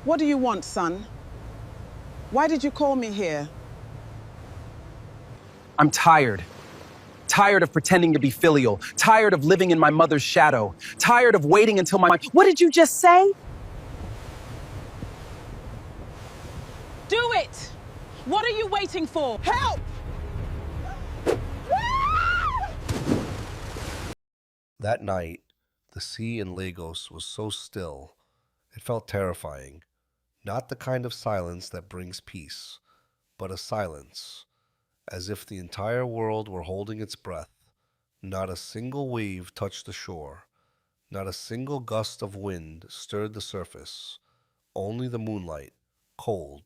What do you want, son? Why did you call me here? I'm tired. Tired of pretending to be filial. Tired of living in my mother's shadow. Tired of waiting until my... What did you just say? Do it! What are you waiting for? Help! That night, the sea in Lagos was so still, it felt terrifying. Not the kind of silence that brings peace, but a silence, as if the entire world were holding its breath. Not a single wave touched the shore. Not a single gust of wind stirred the surface. Only the moonlight, cold,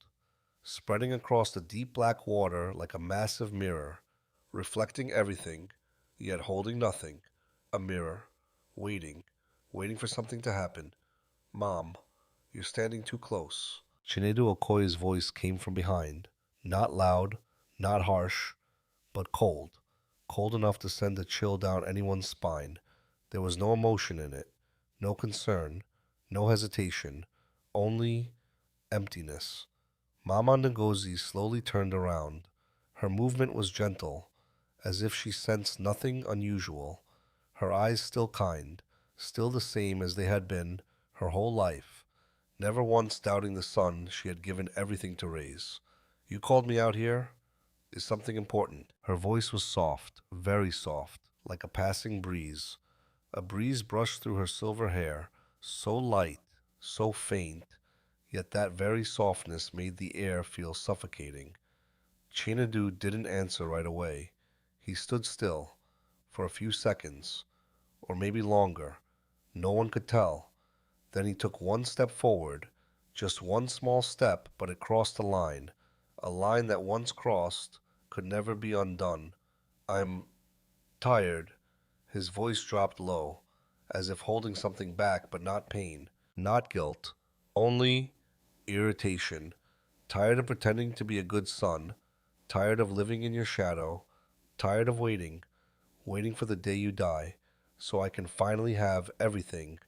spreading across the deep black water like a massive mirror, reflecting everything, yet holding nothing. A mirror, waiting, waiting for something to happen. Mom, you're standing too close. Chinedu Okoye's voice came from behind, not loud, not harsh, but cold. Cold enough to send a chill down anyone's spine. There was no emotion in it, no concern, no hesitation, only emptiness. Mama Ngozi slowly turned around. Her movement was gentle, as if she sensed nothing unusual. Her eyes still kind, still the same as they had been her whole life, never once doubting the son she had given everything to raise. You called me out here? Is something important? Her voice was soft, very soft, like a passing breeze. A breeze brushed through her silver hair, so light, so faint, yet that very softness made the air feel suffocating. Chinedu didn't answer right away. He stood still, for a few seconds, or maybe longer. No one could tell. Then he took one step forward, just one small step, but it crossed a line that once crossed could never be undone. I'm tired. His voice dropped low, as if holding something back, but not pain, not guilt, only irritation. Tired of pretending to be a good son, tired of living in your shadow, tired of waiting, waiting for the day you die, so I can finally have everything.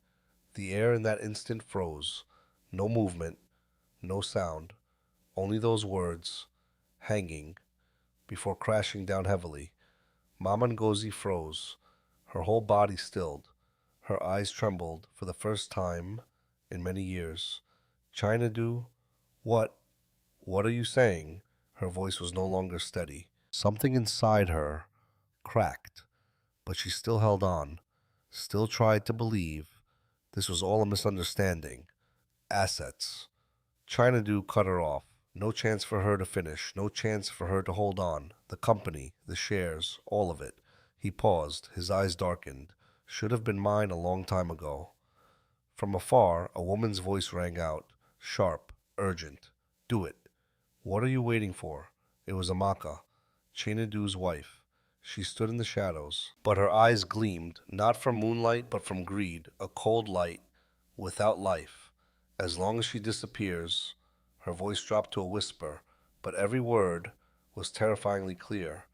The air in that instant froze. No movement, no sound, only those words, hanging, before crashing down heavily. Mama Ngozi froze. Her whole body stilled. Her eyes trembled for the first time in many years. Chinedu, what are you saying? Her voice was no longer steady. Something inside her cracked, but she still held on, still tried to believe. This was all a misunderstanding. Assets. Chinedu cut her off. No chance for her to finish, no chance for her to hold on. The company, the shares, all of it. He paused, his eyes darkened. Should have been mine a long time ago. From afar, a woman's voice rang out, sharp, urgent. Do it. What are you waiting for? It was Amaka, Chinedu's wife. She stood in the shadows, but her eyes gleamed, not from moonlight, but from greed, a cold light, without life. As long as she disappears, her voice dropped to a whisper, but every word was terrifyingly clear.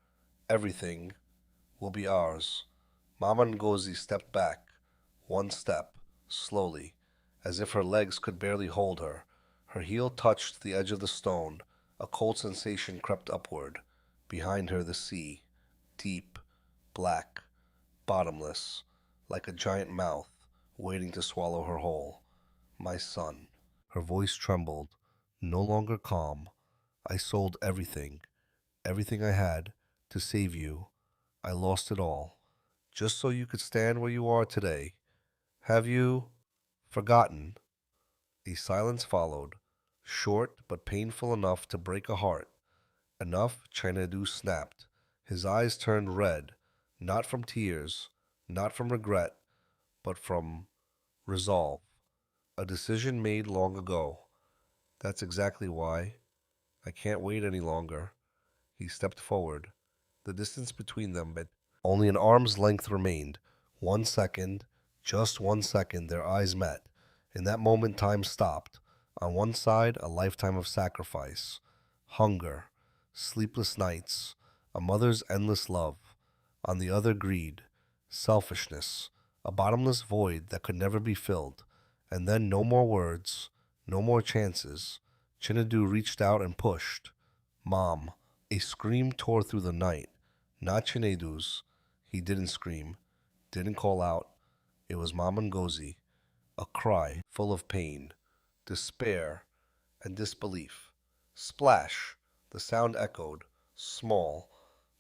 Everything will be ours. Mama Ngozi stepped back, one step, slowly, as if her legs could barely hold her. Her heel touched the edge of the stone. A cold sensation crept upward. Behind her the sea, deep, black, bottomless, like a giant mouth waiting to swallow her whole. My son. Her voice trembled, no longer calm. I sold everything, everything I had, to save you. I lost it all, just so you could stand where you are today. Have you forgotten? A silence followed, short but painful enough to break a heart. Enough, Chinedu snapped. His eyes turned red, not from tears, not from regret, but from resolve. A decision made long ago. That's exactly why. I can't wait any longer. He stepped forward. The distance between them, but only an arm's length remained. 1 second, just 1 second, their eyes met. In that moment, time stopped. On one side, a lifetime of sacrifice, hunger, sleepless nights, a mother's endless love. On the other, greed, selfishness, a bottomless void that could never be filled. And then no more words, No more chances. Chinedu reached out and pushed. Mom. A scream tore through the night. Not Chinedu's. He didn't scream, didn't call out. It was Mama Ngozi. A cry full of pain, despair, and disbelief. Splash! The sound echoed, small,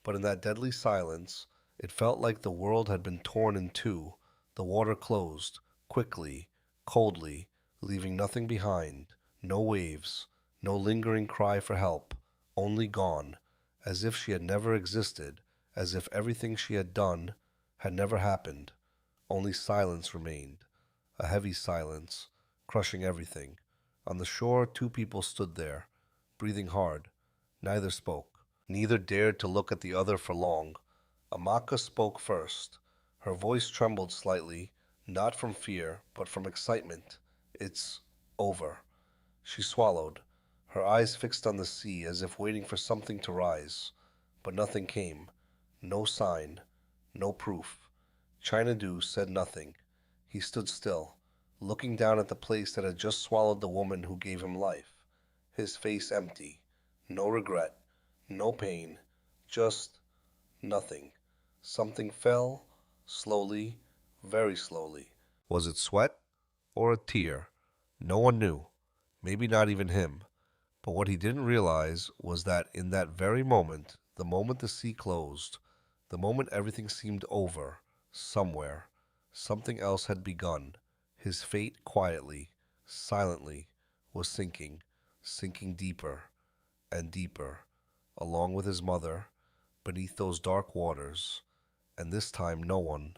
but in that deadly silence, it felt like the world had been torn in two. The water closed, quickly, coldly, leaving nothing behind. No waves, no lingering cry for help, only gone, as if she had never existed, as if everything she had done had never happened. Only silence remained, a heavy silence, crushing everything. On the shore, two people stood there, breathing hard. Neither spoke. Neither dared to look at the other for long. Amaka spoke first. Her voice trembled slightly, not from fear, but from excitement. It's over. She swallowed, her eyes fixed on the sea as if waiting for something to rise. But nothing came. No sign. No proof. Chinadu said nothing. He stood still, looking down at the place that had just swallowed the woman who gave him life. His face empty. No regret. No pain. Just nothing. Something fell, slowly, very slowly. Was it sweat or a tear? No one knew. Maybe not even him. But what he didn't realize was that in that very moment, the moment the sea closed, the moment everything seemed over, somewhere, something else had begun. His fate quietly, silently, was sinking, sinking deeper and deeper, along with his mother, beneath those dark waters. And this time no one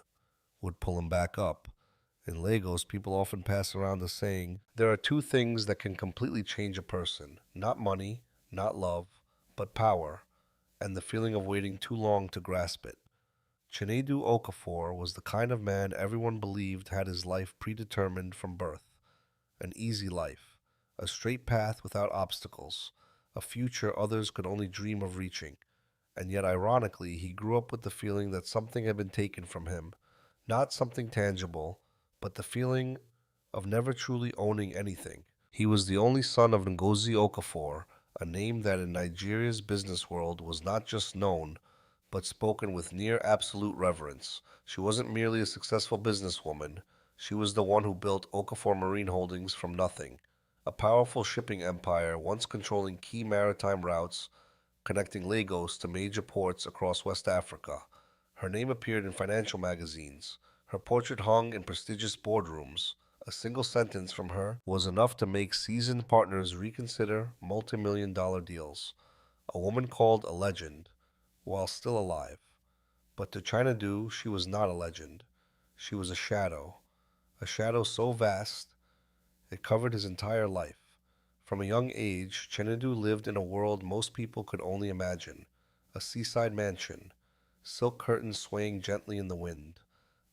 would pull him back up. In Lagos, people often pass around the saying, there are two things that can completely change a person. Not money, not love, but power, and the feeling of waiting too long to grasp it. Chinedu Okafor was the kind of man everyone believed had his life predetermined from birth. An easy life, a straight path without obstacles, a future others could only dream of reaching. And yet, ironically, he grew up with the feeling that something had been taken from him. Not something tangible, but the feeling of never truly owning anything. He was the only son of Ngozi Okafor, a name that in Nigeria's business world was not just known, but spoken with near absolute reverence. She wasn't merely a successful businesswoman. She was the one who built Okafor Marine Holdings from nothing, a powerful shipping empire once controlling key maritime routes connecting Lagos to major ports across West Africa. Her name appeared in financial magazines. Her portrait hung in prestigious boardrooms. A single sentence from her was enough to make seasoned partners reconsider multi-million-dollar deals. A woman called a legend, while still alive. But to Chinadu, she was not a legend. She was a shadow so vast it covered his entire life. From a young age, Chinadu lived in a world most people could only imagine. A seaside mansion, silk curtains swaying gently in the wind,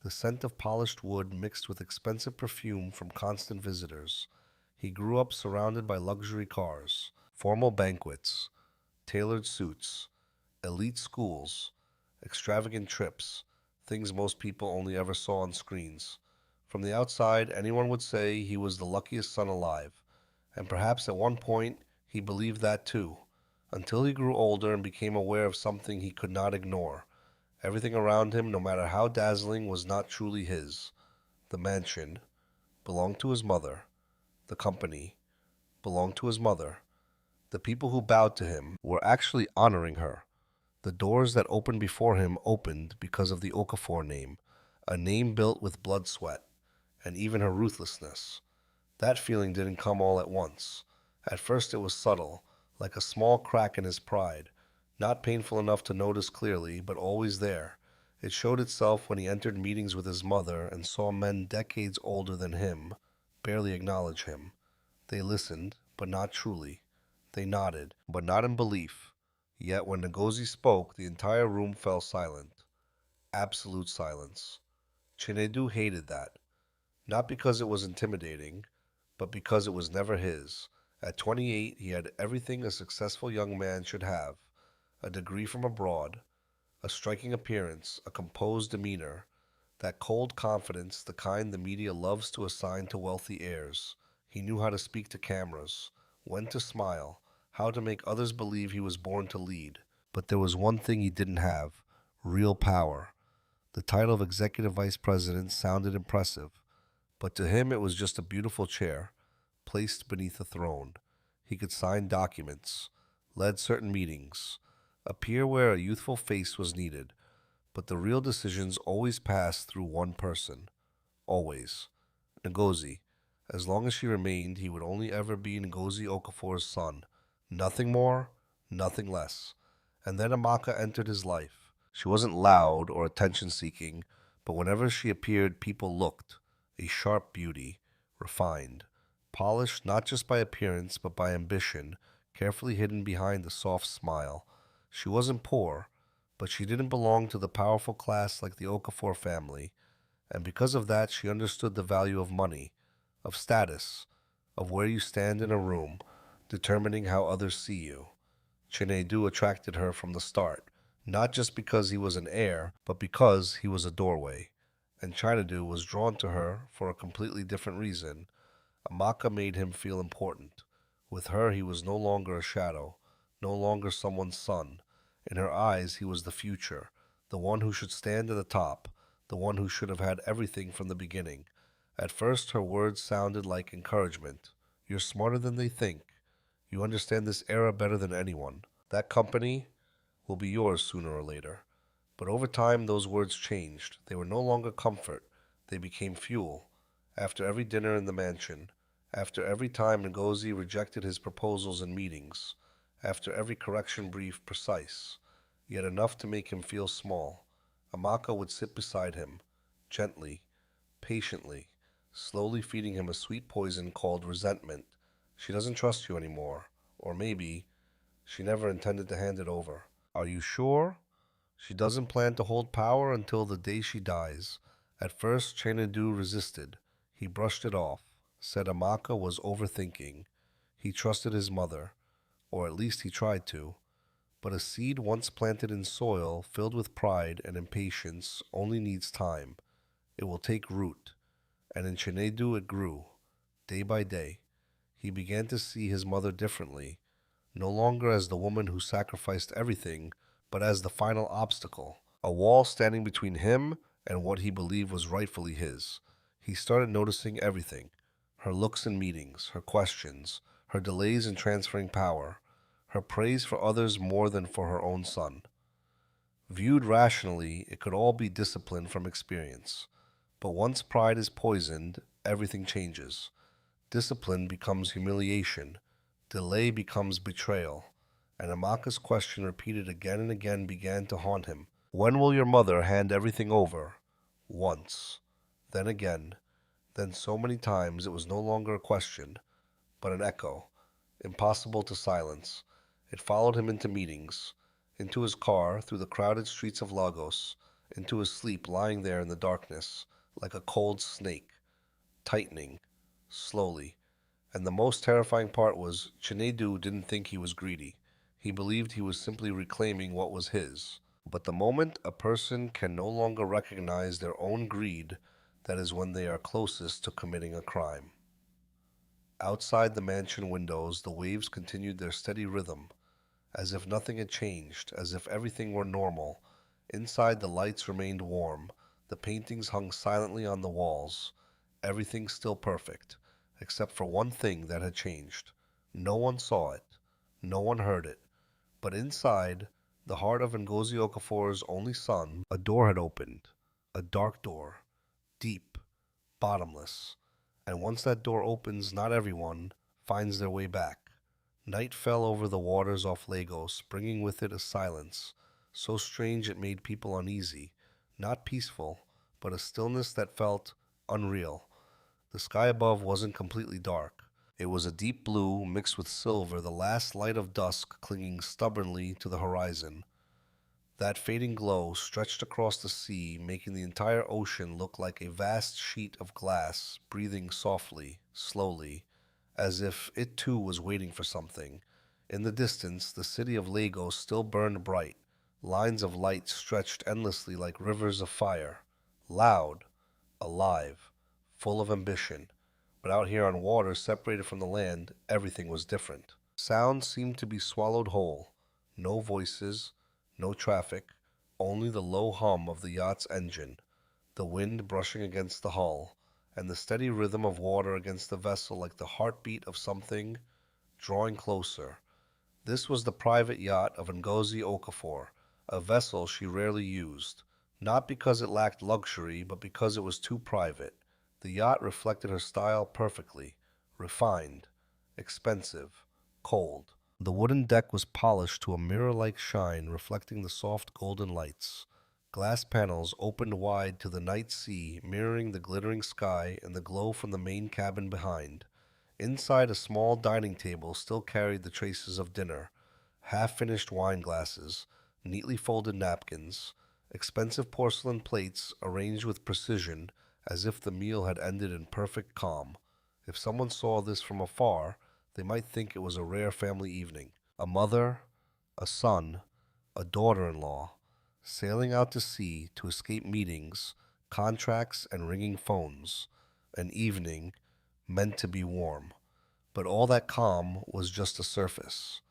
the scent of polished wood mixed with expensive perfume from constant visitors. He grew up surrounded by luxury cars, formal banquets, tailored suits, elite schools, extravagant trips, things most people only ever saw on screens. From the outside, anyone would say he was the luckiest son alive, and perhaps at one point he believed that too, until he grew older and became aware of something he could not ignore. Everything around him, no matter how dazzling, was not truly his. The mansion belonged to his mother. The company belonged to his mother. The people who bowed to him were actually honoring her. The doors that opened before him opened because of the Okafor name, a name built with blood, sweat, and even her ruthlessness. That feeling didn't come all at once. At first it was subtle, like a small crack in his pride, not painful enough to notice clearly, but always there. It showed itself when he entered meetings with his mother and saw men decades older than him barely acknowledge him. They listened, but not truly. They nodded, but not in belief. Yet when Ngozi spoke, the entire room fell silent. Absolute silence. Chinedu hated that. Not because it was intimidating, but because it was never his. At 28, he had everything a successful young man should have: a degree from abroad, a striking appearance, a composed demeanor, that cold confidence, the kind the media loves to assign to wealthy heirs. He knew how to speak to cameras, when to smile, how to make others believe he was born to lead. But there was one thing he didn't have: real power. The title of executive vice president sounded impressive, but to him it was just a beautiful chair, placed beneath a throne. He could sign documents, lead certain meetings, appear where a youthful face was needed, but the real decisions always passed through one person. Always. Ngozi. As long as she remained, he would only ever be Ngozi Okafor's son. Nothing more, nothing less. And then Amaka entered his life. She wasn't loud or attention-seeking, but whenever she appeared, people looked. A sharp beauty, refined, polished not just by appearance but by ambition, carefully hidden behind a soft smile. She wasn't poor, but she didn't belong to the powerful class like the Okafor family, and because of that she understood the value of money, of status, of where you stand in a room, determining how others see you. Chinedu attracted her from the start, not just because he was an heir, but because he was a doorway. And Chinedu was drawn to her for a completely different reason. Amaka made him feel important. With her he was no longer a shadow, no longer someone's son. In her eyes he was the future, the one who should stand at the top, the one who should have had everything from the beginning. At first her words sounded like encouragement. You're smarter than they think. You understand this era better than anyone. That company will be yours sooner or later. But over time those words changed. They were no longer comfort. They became fuel. After every dinner in the mansion, after every time Ngozi rejected his proposals in meetings, after every correction brief precise, yet enough to make him feel small, Amaka would sit beside him, gently, patiently, slowly feeding him a sweet poison called resentment. She doesn't trust you anymore. Or maybe she never intended to hand it over. Are you sure? She doesn't plan to hold power until the day she dies. At first, Chinedu resisted. He brushed it off, said Amaka was overthinking. He trusted his mother, or at least he tried to. But a seed once planted in soil, filled with pride and impatience, only needs time. It will take root. And in Chinedu it grew, day by day. He began to see his mother differently, no longer as the woman who sacrificed everything, but as the final obstacle, a wall standing between him and what he believed was rightfully his. He started noticing everything: her looks in meetings, her questions, her delays in transferring power, her praise for others more than for her own son. Viewed rationally, it could all be discipline from experience. But once pride is poisoned, everything changes. Discipline becomes humiliation. Delay becomes betrayal. And Amaka's question, repeated again and again, began to haunt him. When will your mother hand everything over? Once. Then again. Then so many times it was no longer a question, but an echo, impossible to silence. It followed him into meetings, into his car, through the crowded streets of Lagos, into his sleep lying there in the darkness, like a cold snake, tightening, slowly. And the most terrifying part was, Chinedu didn't think he was greedy. He believed he was simply reclaiming what was his. But the moment a person can no longer recognize their own greed, that is when they are closest to committing a crime. Outside the mansion windows, the waves continued their steady rhythm, as if nothing had changed, as if everything were normal. Inside, the lights remained warm, the paintings hung silently on the walls, everything still perfect, except for one thing that had changed. No one saw it, no one heard it, but inside the heart of Ngozi Okafor's only son, a door had opened, a dark door, deep, bottomless. And once that door opens, not everyone finds their way back. Night fell over the waters off Lagos, bringing with it a silence so strange it made people uneasy, not peaceful, but a stillness that felt unreal. The sky above wasn't completely dark. It was a deep blue mixed with silver, the last light of dusk clinging stubbornly to the horizon. That fading glow stretched across the sea, making the entire ocean look like a vast sheet of glass, breathing softly, slowly, as if it too was waiting for something. In the distance, the city of Lagos still burned bright. Lines of light stretched endlessly like rivers of fire, loud, alive, full of ambition. But out here on water, separated from the land, everything was different. Sounds seemed to be swallowed whole. No voices, no traffic, only the low hum of the yacht's engine, the wind brushing against the hull, and the steady rhythm of water against the vessel like the heartbeat of something drawing closer. This was the private yacht of Ngozi Okafor, a vessel she rarely used, not because it lacked luxury, but because it was too private. The yacht reflected her style perfectly, refined, expensive, cold. The wooden deck was polished to a mirror-like shine, reflecting the soft golden lights. Glass panels opened wide to the night sea, mirroring the glittering sky and the glow from the main cabin behind. Inside, a small dining table still carried the traces of dinner, half-finished wine glasses, neatly folded napkins, expensive porcelain plates arranged with precision as if the meal had ended in perfect calm. If someone saw this from afar, they might think it was a rare family evening. A mother, a son, a daughter-in-law, sailing out to sea to escape meetings, contracts, and ringing phones. An evening meant to be warm. But all that calm was just a surface,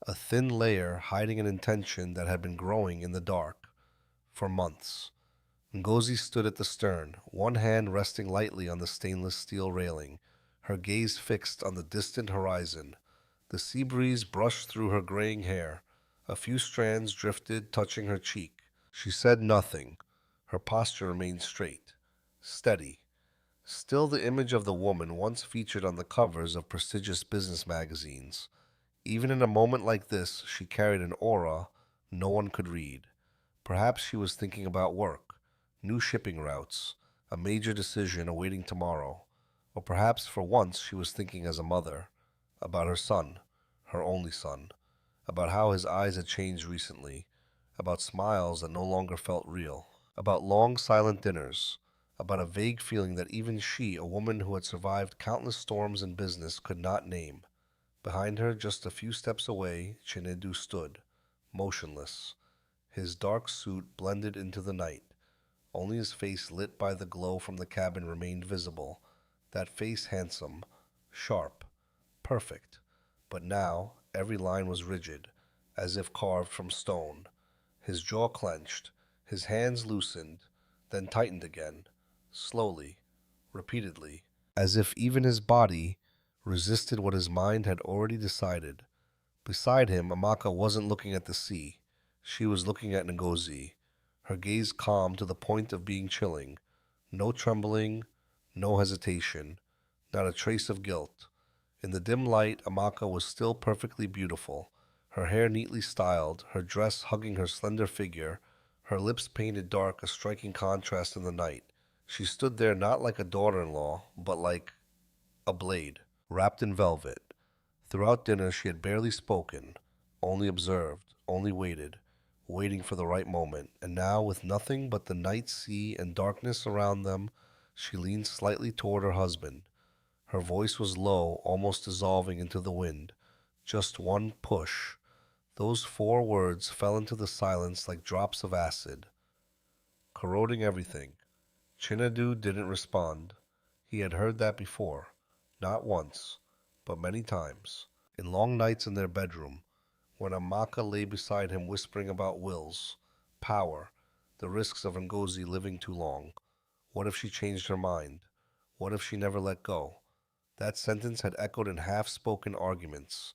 a thin layer hiding an intention that had been growing in the dark for months. Ngozi stood at the stern, one hand resting lightly on the stainless steel railing, her gaze fixed on the distant horizon. The sea breeze brushed through her graying hair. A few strands drifted, touching her cheek. She said nothing. Her posture remained straight, steady. Still the image of the woman once featured on the covers of prestigious business magazines. Even in a moment like this, she carried an aura no one could read. Perhaps she was thinking about work, new shipping routes, a major decision awaiting tomorrow. Or perhaps for once she was thinking as a mother, about her son, her only son, about how his eyes had changed recently, about smiles that no longer felt real, about long silent dinners, about a vague feeling that even she, a woman who had survived countless storms in business, could not name. Behind her, just a few steps away, Chinedu stood, motionless. His dark suit blended into the night. Only his face, lit by the glow from the cabin, remained visible. That face handsome, sharp, perfect. But now, every line was rigid, as if carved from stone. His jaw clenched, his hands loosened, then tightened again, slowly, repeatedly, as if even his body resisted what his mind had already decided. Beside him, Amaka wasn't looking at the sea. She was looking at Ngozi, her gaze calm to the point of being chilling. No trembling, no hesitation, not a trace of guilt. In the dim light, Amaka was still perfectly beautiful, her hair neatly styled, her dress hugging her slender figure, her lips painted dark, a striking contrast in the night. She stood there not like a daughter-in-law, but like a blade, wrapped in velvet. Throughout dinner she had barely spoken, only observed, only waited, waiting for the right moment. And now, with nothing but the night sea and darkness around them, she leaned slightly toward her husband. Her voice was low, almost dissolving into the wind. Just one push. Those 4 words fell into the silence like drops of acid, corroding everything. Chinedu didn't respond. He had heard that before, not once, but many times. In long nights in their bedroom, when Amaka lay beside him whispering about wills, power, the risks of Ngozi living too long. What if she changed her mind? What if she never let go? That sentence had echoed in half-spoken arguments,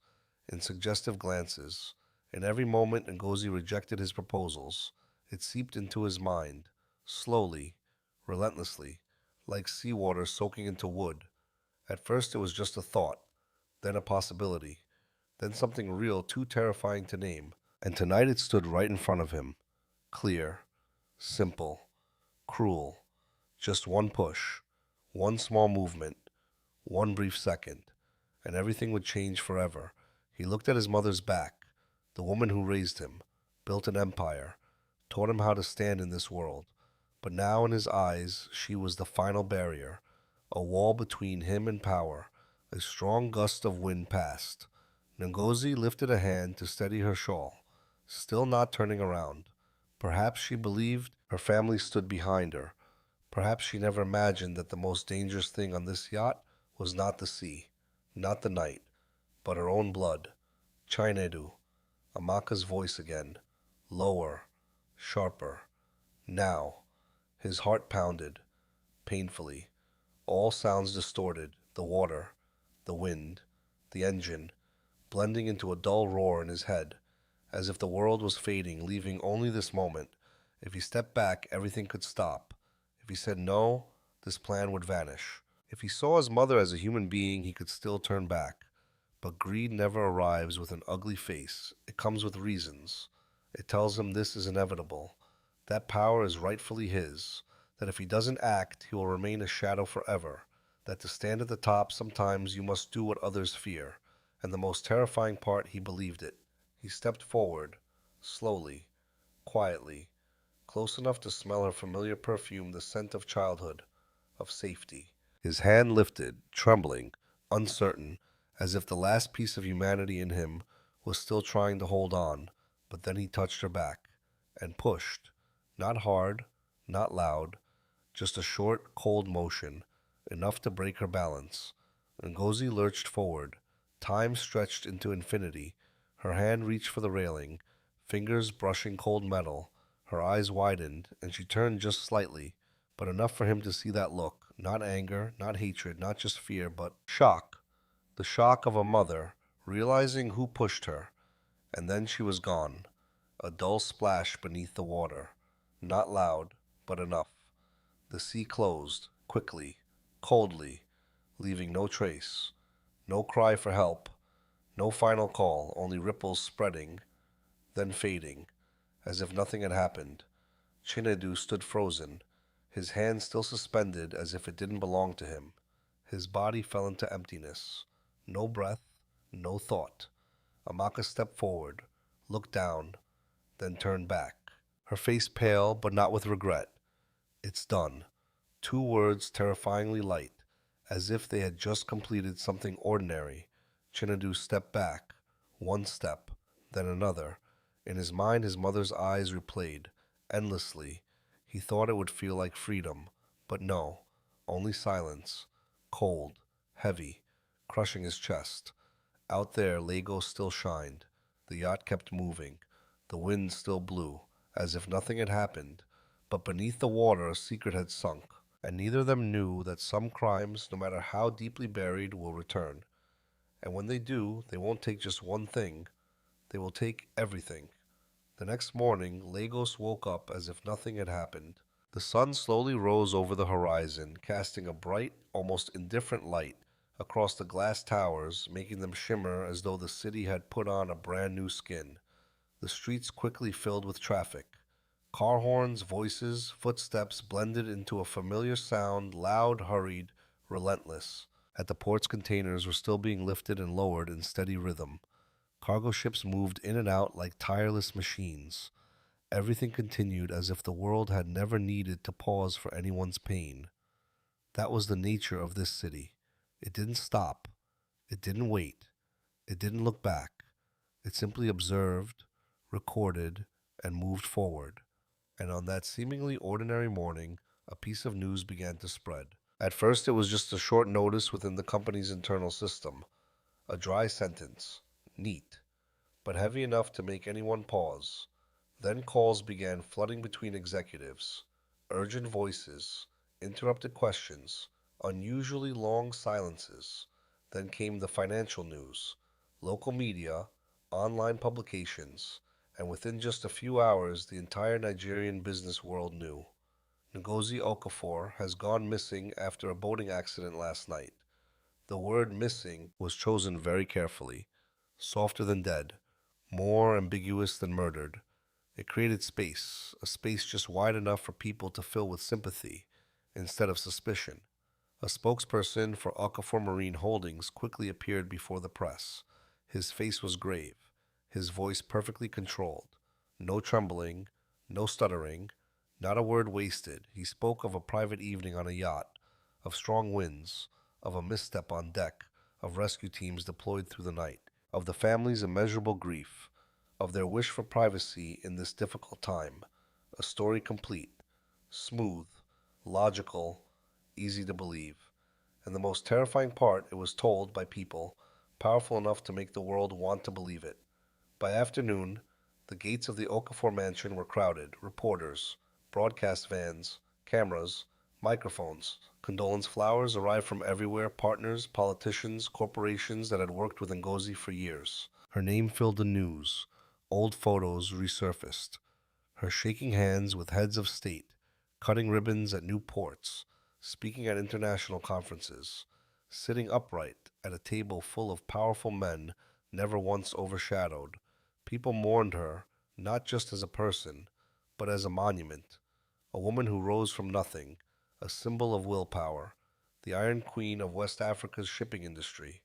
in suggestive glances. In every moment Ngozi rejected his proposals. It seeped into his mind, slowly, relentlessly, like seawater soaking into wood. At first it was just a thought, then a possibility, then something real too terrifying to name. And tonight it stood right in front of him, clear, simple, cruel. Just one push, one small movement, one brief second, and everything would change forever. He looked at his mother's back, the woman who raised him, built an empire, taught him how to stand in this world. But now in his eyes she was the final barrier, a wall between him and power. A strong gust of wind passed. Ngozi lifted a hand to steady her shawl, still not turning around. Perhaps she believed her family stood behind her. Perhaps she never imagined that the most dangerous thing on this yacht was not the sea, not the night, but her own blood. Chinedu, Amaka's voice again, lower, sharper. Now, his heart pounded, painfully, all sounds distorted, the water, the wind, the engine, blending into a dull roar in his head, as if the world was fading, leaving only this moment. If he stepped back, everything could stop. If he said no, this plan would vanish. If he saw his mother as a human being, he could still turn back. But greed never arrives with an ugly face. It comes with reasons. It tells him this is inevitable, that power is rightfully his, that if he doesn't act, he will remain a shadow forever, that to stand at the top sometimes you must do what others fear. And the most terrifying part, he believed it. He stepped forward, slowly, quietly, close enough to smell her familiar perfume, the scent of childhood, of safety. His hand lifted, trembling, uncertain, as if the last piece of humanity in him was still trying to hold on, but then he touched her back, and pushed, not hard, not loud, just a short, cold motion, enough to break her balance. Ngozi lurched forward. Time stretched into infinity. Her hand reached for the railing, fingers brushing cold metal. Her eyes widened, and she turned just slightly, but enough for him to see that look. Not anger, not hatred, not just fear, but shock. The shock of a mother, realizing who pushed her. And then she was gone. A dull splash beneath the water. Not loud, but enough. The sea closed, quickly, coldly, leaving no trace. No cry for help. No final call, only ripples spreading, then fading, as if nothing had happened. Chinedu stood frozen, his hand still suspended as if it didn't belong to him. His body fell into emptiness. No breath, no thought. Amaka stepped forward, looked down, then turned back. Her face pale, but not with regret. It's done. Two words terrifyingly light, as if they had just completed something ordinary. Chinedu stepped back, one step, then another. In his mind, his mother's eyes replayed, endlessly. He thought it would feel like freedom, but no, only silence, cold, heavy, crushing his chest. Out there, Lagos still shined. The yacht kept moving. The wind still blew, as if nothing had happened. But beneath the water, a secret had sunk, and neither of them knew that some crimes, no matter how deeply buried, will return. And when they do, they won't take just one thing. They will take everything. The next morning, Lagos woke up as if nothing had happened. The sun slowly rose over the horizon, casting a bright, almost indifferent light across the glass towers, making them shimmer as though the city had put on a brand new skin. The streets quickly filled with traffic. Car horns, voices, footsteps blended into a familiar sound, loud, hurried, relentless. At the ports, containers were still being lifted and lowered in steady rhythm. Cargo ships moved in and out like tireless machines. Everything continued as if the world had never needed to pause for anyone's pain. That was the nature of this city. It didn't stop. It didn't wait. It didn't look back. It simply observed, recorded, and moved forward. And on that seemingly ordinary morning, a piece of news began to spread. At first, it was just a short notice within the company's internal system. A dry sentence. Neat. But heavy enough to make anyone pause. Then calls began flooding between executives. Urgent voices. Interrupted questions. Unusually long silences. Then came the financial news. Local media. Online publications. And within just a few hours, the entire Nigerian business world knew. Ngozi Okafor has gone missing after a boating accident last night. The word missing was chosen very carefully. Softer than dead, more ambiguous than murdered. It created space, a space just wide enough for people to fill with sympathy instead of suspicion. A spokesperson for Okafor Marine Holdings quickly appeared before the press. His face was grave, his voice perfectly controlled. No trembling, no stuttering, not a word wasted. He spoke of a private evening on a yacht, of strong winds, of a misstep on deck, of rescue teams deployed through the night, of the family's immeasurable grief, of their wish for privacy in this difficult time. A story complete, smooth, logical, easy to believe. And the most terrifying part, it was told by people powerful enough to make the world want to believe it. By afternoon, the gates of the Okafor mansion were crowded. Reporters, broadcast vans, cameras, microphones. Condolence flowers arrived from everywhere, partners, politicians, corporations that had worked with Ngozi for years. Her name filled the news. Old photos resurfaced. Her shaking hands with heads of state, cutting ribbons at new ports, speaking at international conferences, sitting upright at a table full of powerful men never once overshadowed. People mourned her, not just as a person, but as a monument, a woman who rose from nothing, a symbol of willpower, the Iron Queen of West Africa's shipping industry.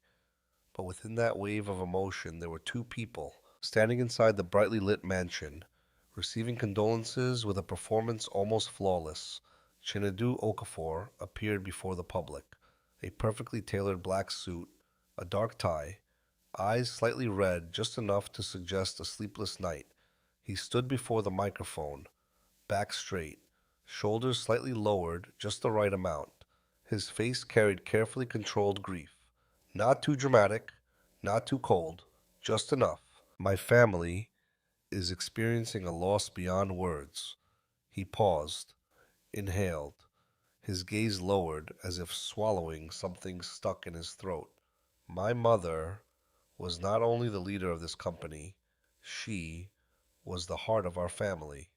But within that wave of emotion, there were two people standing inside the brightly lit mansion, receiving condolences with a performance almost flawless. Chinedu Okafor appeared before the public, a perfectly tailored black suit, a dark tie, eyes slightly red just enough to suggest a sleepless night. He stood before the microphone, back straight, shoulders slightly lowered just the right amount. His face carried carefully controlled grief. Not too dramatic, not too cold, just enough. My family is experiencing a loss beyond words. He paused, inhaled, his gaze lowered as if swallowing something stuck in his throat. My mother was not only the leader of this company, she was the heart of our family.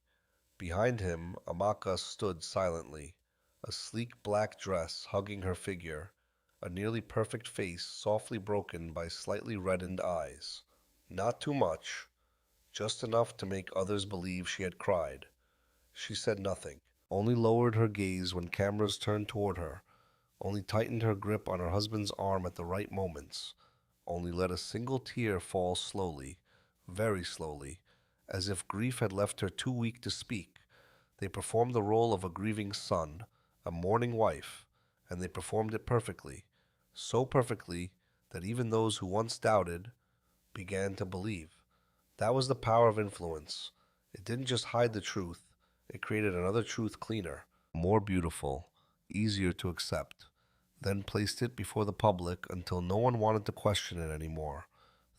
Behind him, Amaka stood silently, a sleek black dress hugging her figure, a nearly perfect face softly broken by slightly reddened eyes. Not too much, just enough to make others believe she had cried. She said nothing, only lowered her gaze when cameras turned toward her, only tightened her grip on her husband's arm at the right moments, only let a single tear fall slowly, very slowly, as if grief had left her too weak to speak. They performed the role of a grieving son, a mourning wife, and they performed it perfectly, so perfectly that even those who once doubted began to believe. That was the power of influence. It didn't just hide the truth, it created another truth cleaner, more beautiful, easier to accept, then placed it before the public until no one wanted to question it anymore.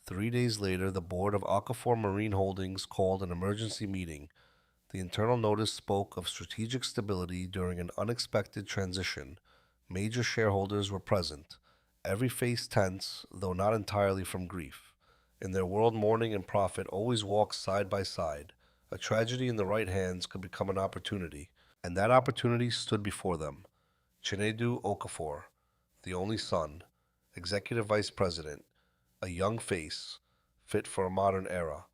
3 days later, the board of Okafor Marine Holdings called an emergency meeting. The internal notice spoke of strategic stability during an unexpected transition. Major shareholders were present, every face tense, though not entirely from grief. In their world, mourning and profit always walk side by side. A tragedy in the right hands could become an opportunity, and that opportunity stood before them. Chinedu Okafor, the only son, executive vice president, a young face, fit for a modern era,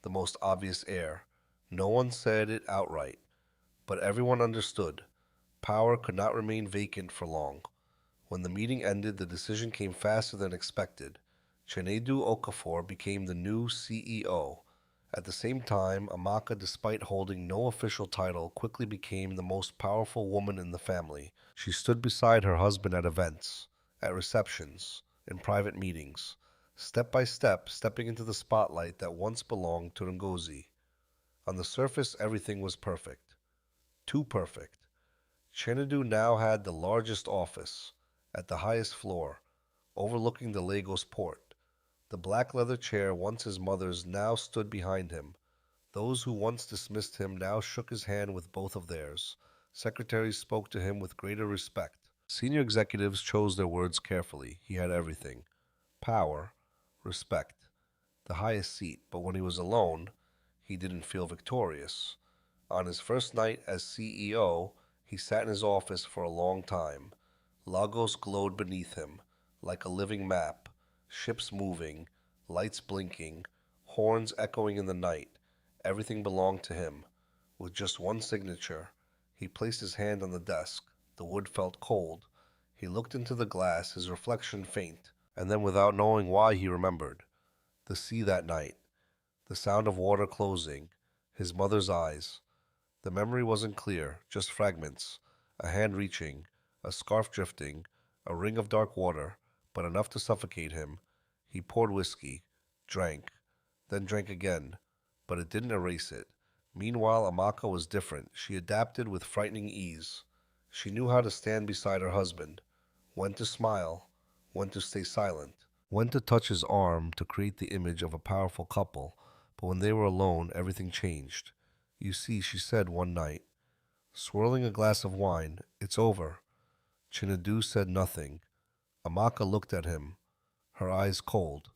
the most obvious heir. No one said it outright, but everyone understood. Power could not remain vacant for long. When the meeting ended, the decision came faster than expected. Chinedu Okafor became the new CEO. At the same time, Amaka, despite holding no official title, quickly became the most powerful woman in the family. She stood beside her husband at events, at receptions, in private meetings, step by step, stepping into the spotlight that once belonged to Ngozi. On the surface, everything was perfect. Too perfect. Chinedu now had the largest office, at the highest floor, overlooking the Lagos port. The black leather chair, once his mother's, now stood behind him. Those who once dismissed him now shook his hand with both of theirs. Secretaries spoke to him with greater respect. Senior executives chose their words carefully. He had everything: power, respect, the highest seat. But when he was alone, he didn't feel victorious. On his first night as CEO, he sat in his office for a long time. Lagos glowed beneath him, like a living map, ships moving, lights blinking, horns echoing in the night. Everything belonged to him. With just one signature, he placed his hand on the desk. The wood felt cold. He looked into the glass, his reflection faint, and then, without knowing why, he remembered. The sea that night, the sound of water closing, his mother's eyes. The memory wasn't clear, just fragments, a hand reaching, a scarf drifting, a ring of dark water, but enough to suffocate him. He poured whiskey, drank, then drank again, but it didn't erase it. Meanwhile, Amaka was different. She adapted with frightening ease. She knew how to stand beside her husband, when to smile, when to stay silent, when to touch his arm to create the image of a powerful couple. But when they were alone, everything changed. You see, she said one night, swirling a glass of wine, "It's over." Chinedu said nothing. Amaka looked at him, her eyes cold.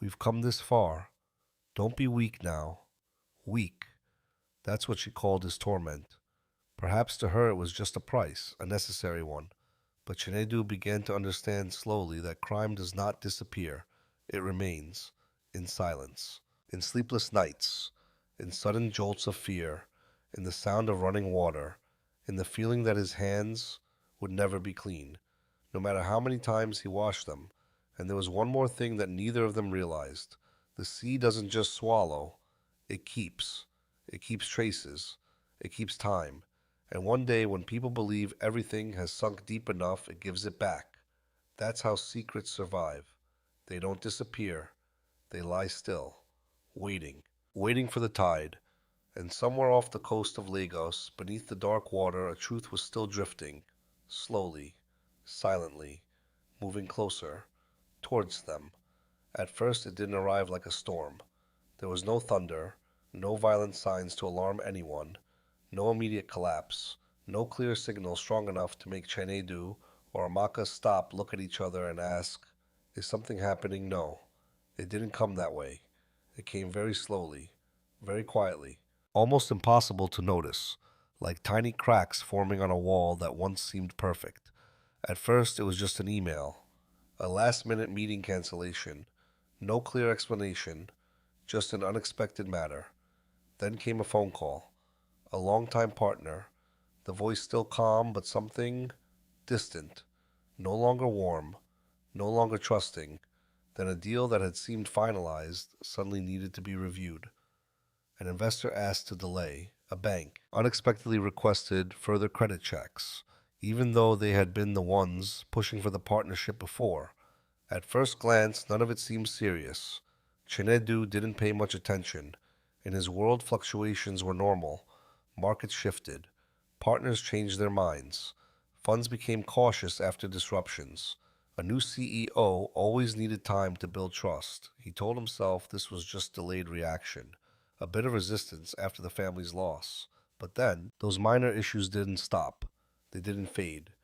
"We've come this far. Don't be weak now." Weak. That's what she called his torment. Perhaps to her it was just a price, a necessary one. But Chinedu began to understand slowly that crime does not disappear. It remains, in silence, in sleepless nights, in sudden jolts of fear, in the sound of running water, in the feeling that his hands would never be clean, no matter how many times he washed them. And there was one more thing that neither of them realized. The sea doesn't just swallow, it keeps. It keeps traces. It keeps time. And one day when people believe everything has sunk deep enough, it gives it back. That's how secrets survive. They don't disappear. They lie still, waiting, waiting for the tide. And somewhere off the coast of Lagos, beneath the dark water, a truth was still drifting, slowly, silently, moving closer, towards them. At first it didn't arrive like a storm. There was no thunder, no violent signs to alarm anyone, no immediate collapse, no clear signal strong enough to make Chinedu or Amaka stop, look at each other, and ask, "Is something happening?" No, it didn't come that way. It came very slowly, very quietly, almost impossible to notice, like tiny cracks forming on a wall that once seemed perfect. At first, it was just an email, a last-minute meeting cancellation, no clear explanation, just an unexpected matter. Then came a phone call. A longtime partner, the voice still calm but something distant, no longer warm, no longer trusting. Then a deal that had seemed finalized suddenly needed to be reviewed. An investor asked to delay. A bank unexpectedly requested further credit checks, even though they had been the ones pushing for the partnership before. At first glance, none of it seemed serious. Chinedu didn't pay much attention. In his world, fluctuations were normal. Markets shifted. Partners changed their minds. Funds became cautious after disruptions. A new CEO always needed time to build trust. He told himself this was just delayed reaction, a bit of resistance after the family's loss. But then, those minor issues didn't stop. They didn't fade.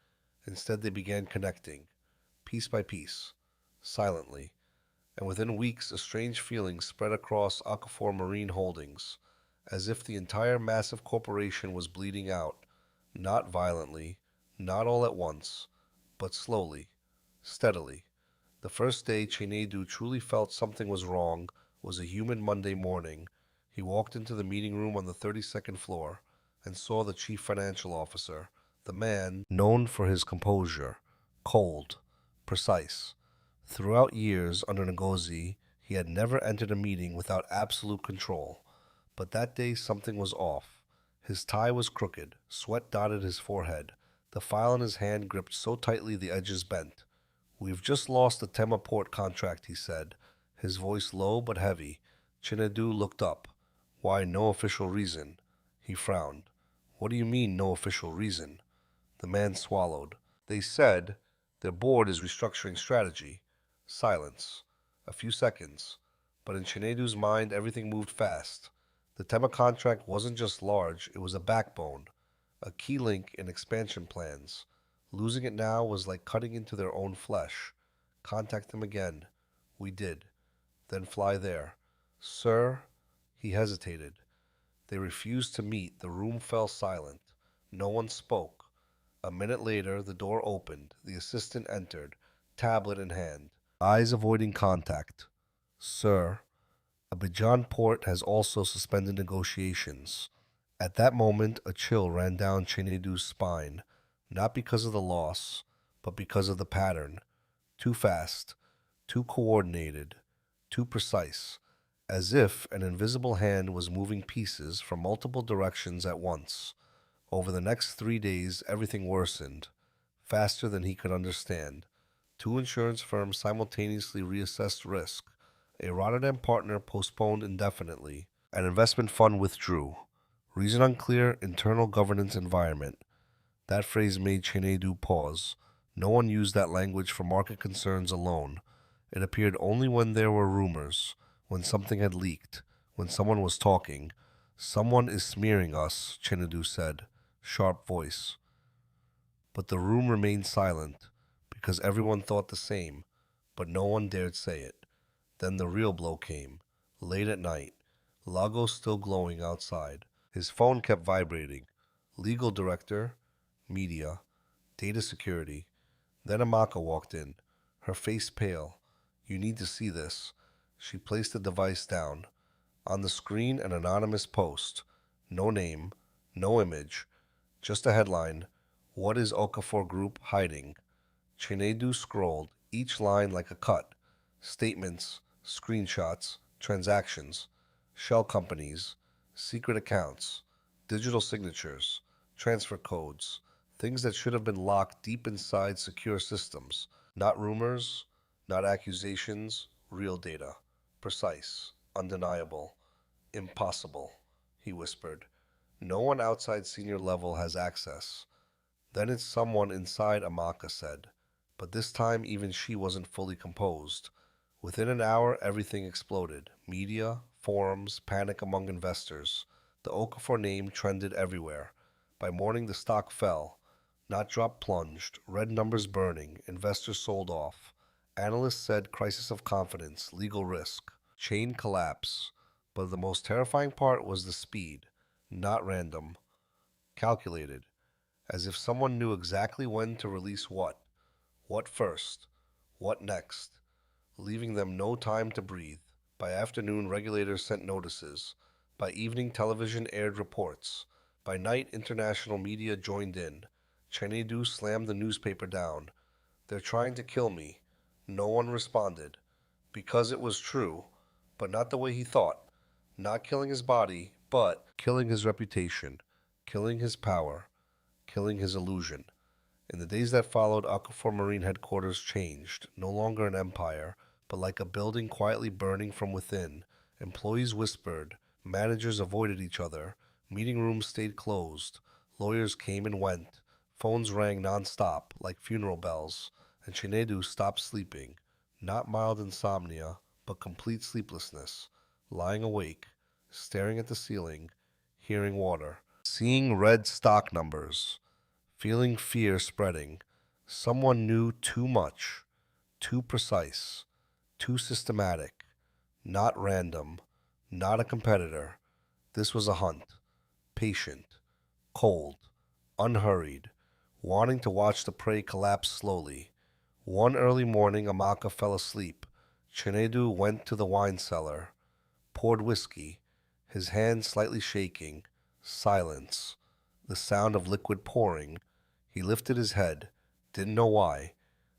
Instead, they began connecting, piece by piece, silently. And within weeks, a strange feeling spread across Okafor Marine Holdings, as if the entire massive corporation was bleeding out, not violently, not all at once, but slowly, steadily. The first day Chinedu truly felt something was wrong was a humid Monday morning. He walked into the meeting room on the 32nd floor and saw the chief financial officer, the man known for his composure, cold, precise. Throughout years under Ngozi, he had never entered a meeting without absolute control. But that day something was off. His tie was crooked, sweat dotted his forehead. The file in his hand gripped so tightly the edges bent. "We've just lost the Tema port contract," he said, his voice low but heavy. Chinedu looked up. "Why, no official reason?" He frowned. "What do you mean, no official reason?" The man swallowed. "They said their board is restructuring strategy." Silence. A few seconds. But in Chinedu's mind, everything moved fast. The Tema contract wasn't just large, it was a backbone, a key link in expansion plans. Losing it now was like cutting into their own flesh. Contact them again. We did. Then fly there. "Sir?" He hesitated. They refused to meet. The room fell silent. No one spoke. A minute later, the door opened. The assistant entered, tablet in hand, eyes avoiding contact. "Sir, Abidjan port has also suspended negotiations." At that moment, a chill ran down Chinedu's spine, not because of the loss, but because of the pattern. Too fast, too coordinated, too precise, as if an invisible hand was moving pieces from multiple directions at once. Over the next 3 days, everything worsened, faster than he could understand. 2 insurance firms simultaneously reassessed risk. A Rotterdam partner postponed indefinitely. An investment fund withdrew. Reason unclear, internal governance environment. That phrase made Chinedu pause. No one used that language for market concerns alone. It appeared only when there were rumors, when something had leaked, when someone was talking. Someone is smearing us, Chinedu said, sharp voice. But the room remained silent, because everyone thought the same, but no one dared say it. Then the real blow came, late at night, Lagos still glowing outside. His phone kept vibrating. Legal director, media, data security. Then Amaka walked in, her face pale. You need to see this. She placed the device down. On the screen, an anonymous post. No name, no image, just a headline. What is Okafor Group hiding? Chinedu scrolled, each line like a cut. Statements, screenshots, transactions, shell companies, secret accounts, digital signatures, transfer codes, things that should have been locked deep inside secure systems. Not rumors, not accusations, real data. Precise, undeniable, impossible, he whispered. No one outside senior level has access. Then it's someone inside, Amaka said. But this time even she wasn't fully composed. Within an hour, everything exploded. Media, forums, panic among investors. The Okafor name trended everywhere. By morning, the stock fell. Not drop plunged, red numbers burning, investors sold off. Analysts said crisis of confidence, legal risk, chain collapse. But the most terrifying part was the speed. Not random. Calculated. As if someone knew exactly when to release what first, what next, leaving them no time to breathe. By afternoon, regulators sent notices. By evening, television aired reports. By night, international media joined in. Chinedu slammed the newspaper down. They're trying to kill me. No one responded. Because it was true, but not the way he thought. Not killing his body, but killing his reputation, killing his power, killing his illusion. In the days that followed, Okafor Marine headquarters changed, no longer an empire, but like a building quietly burning from within. Employees whispered, managers avoided each other, meeting rooms stayed closed, lawyers came and went, phones rang non-stop, like funeral bells, and Chinedu stopped sleeping. Not mild insomnia, but complete sleeplessness, lying awake, staring at the ceiling, hearing water, seeing red stock numbers, feeling fear spreading. Someone knew too much, too precise, too systematic, not random, not a competitor. This was a hunt, patient, cold, unhurried, wanting to watch the prey collapse slowly. One early morning, Amaka fell asleep. Chinedu went to the wine cellar, poured whiskey, his hand slightly shaking. Silence. The sound of liquid pouring. He lifted his head, didn't know why,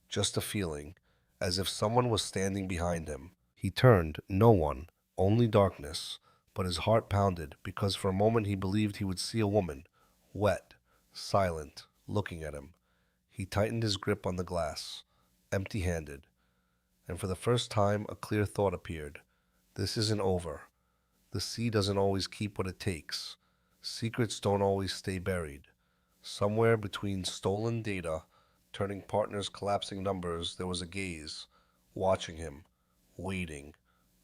just a feeling, as if someone was standing behind him. He turned, no one, only darkness, but his heart pounded because for a moment he believed he would see a woman, wet, silent, looking at him. He tightened his grip on the glass, empty-handed, and for the first time a clear thought appeared. This isn't over. The sea doesn't always keep what it takes. Secrets don't always stay buried. Somewhere between stolen data, turning partners, collapsing numbers, there was a gaze, watching him, waiting,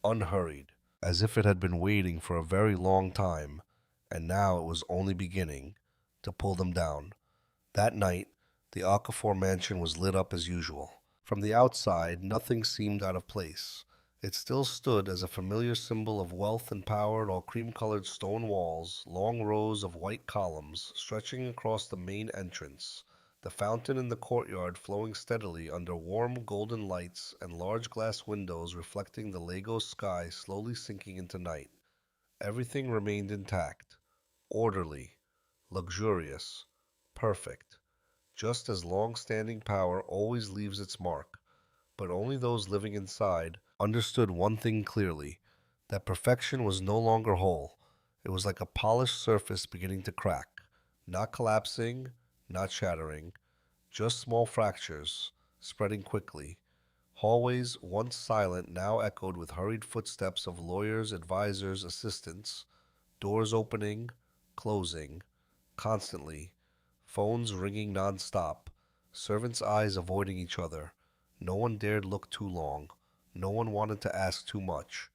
unhurried, as if it had been waiting for a very long time, and now it was only beginning to pull them down. That night, the Okafor mansion was lit up as usual. From the outside, nothing seemed out of place. It still stood as a familiar symbol of wealth and power, all cream-colored stone walls, long rows of white columns stretching across the main entrance, the fountain in the courtyard flowing steadily under warm golden lights, and large glass windows reflecting the Lagos sky slowly sinking into night. Everything remained intact, orderly, luxurious, perfect, just as long-standing power always leaves its mark. But only those living inside understood one thing clearly, that perfection was no longer whole. It was like a polished surface beginning to crack, not collapsing, not shattering, just small fractures, spreading quickly. Hallways, once silent, now echoed with hurried footsteps of lawyers, advisors, assistants, doors opening, closing, constantly, phones ringing non-stop, servants' eyes avoiding each other. No one dared look too long. No one wanted to ask too much.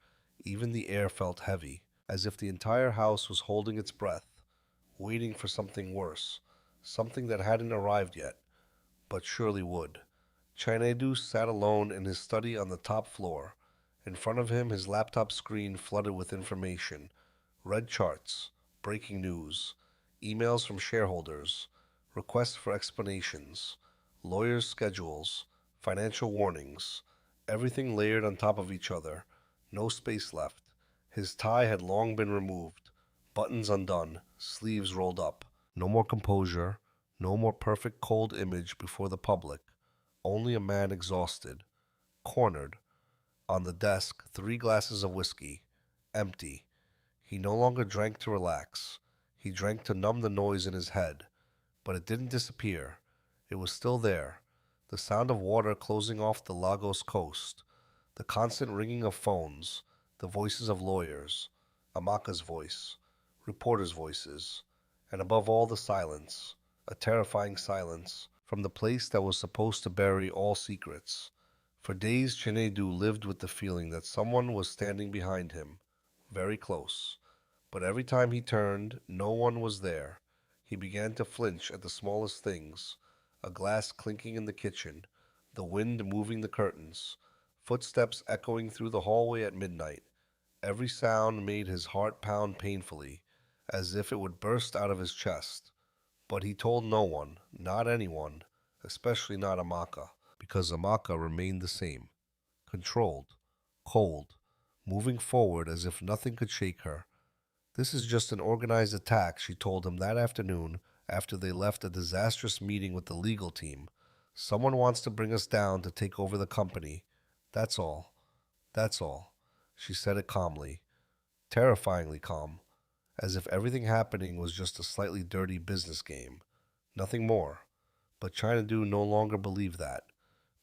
Even the air felt heavy, as if the entire house was holding its breath, waiting for something worse, something that hadn't arrived yet, but surely would. Chinedu sat alone in his study on the top floor. In front of him, his laptop screen flooded with information, red charts, breaking news, emails from shareholders, requests for explanations, lawyers' schedules, financial warnings, everything layered on top of each other, no space left. His tie had long been removed, buttons undone, sleeves rolled up. No more composure, no more perfect cold image before the public. Only a man exhausted, cornered. On the desk, 3 glasses of whiskey, empty. He no longer drank to relax. He drank to numb the noise in his head. But it didn't disappear. It was still there. The sound of water closing off the Lagos coast, the constant ringing of phones, the voices of lawyers, Amaka's voice, reporters' voices, and above all the silence, a terrifying silence, from the place that was supposed to bury all secrets. For days Chinedu lived with the feeling that someone was standing behind him, very close. But every time he turned, no one was there. He began to flinch at the smallest things, a glass clinking in the kitchen, the wind moving the curtains, footsteps echoing through the hallway at midnight. Every sound made his heart pound painfully, as if it would burst out of his chest. But he told no one, not anyone, especially not Amaka, because Amaka remained the same, controlled, cold, moving forward as if nothing could shake her. This is just an organized attack, she told him that afternoon after they left a disastrous meeting with the legal team. Someone wants to bring us down to take over the company. That's all. That's all. She said it calmly, terrifyingly calm, as if everything happening was just a slightly dirty business game. Nothing more. But Chinedu no longer believed that,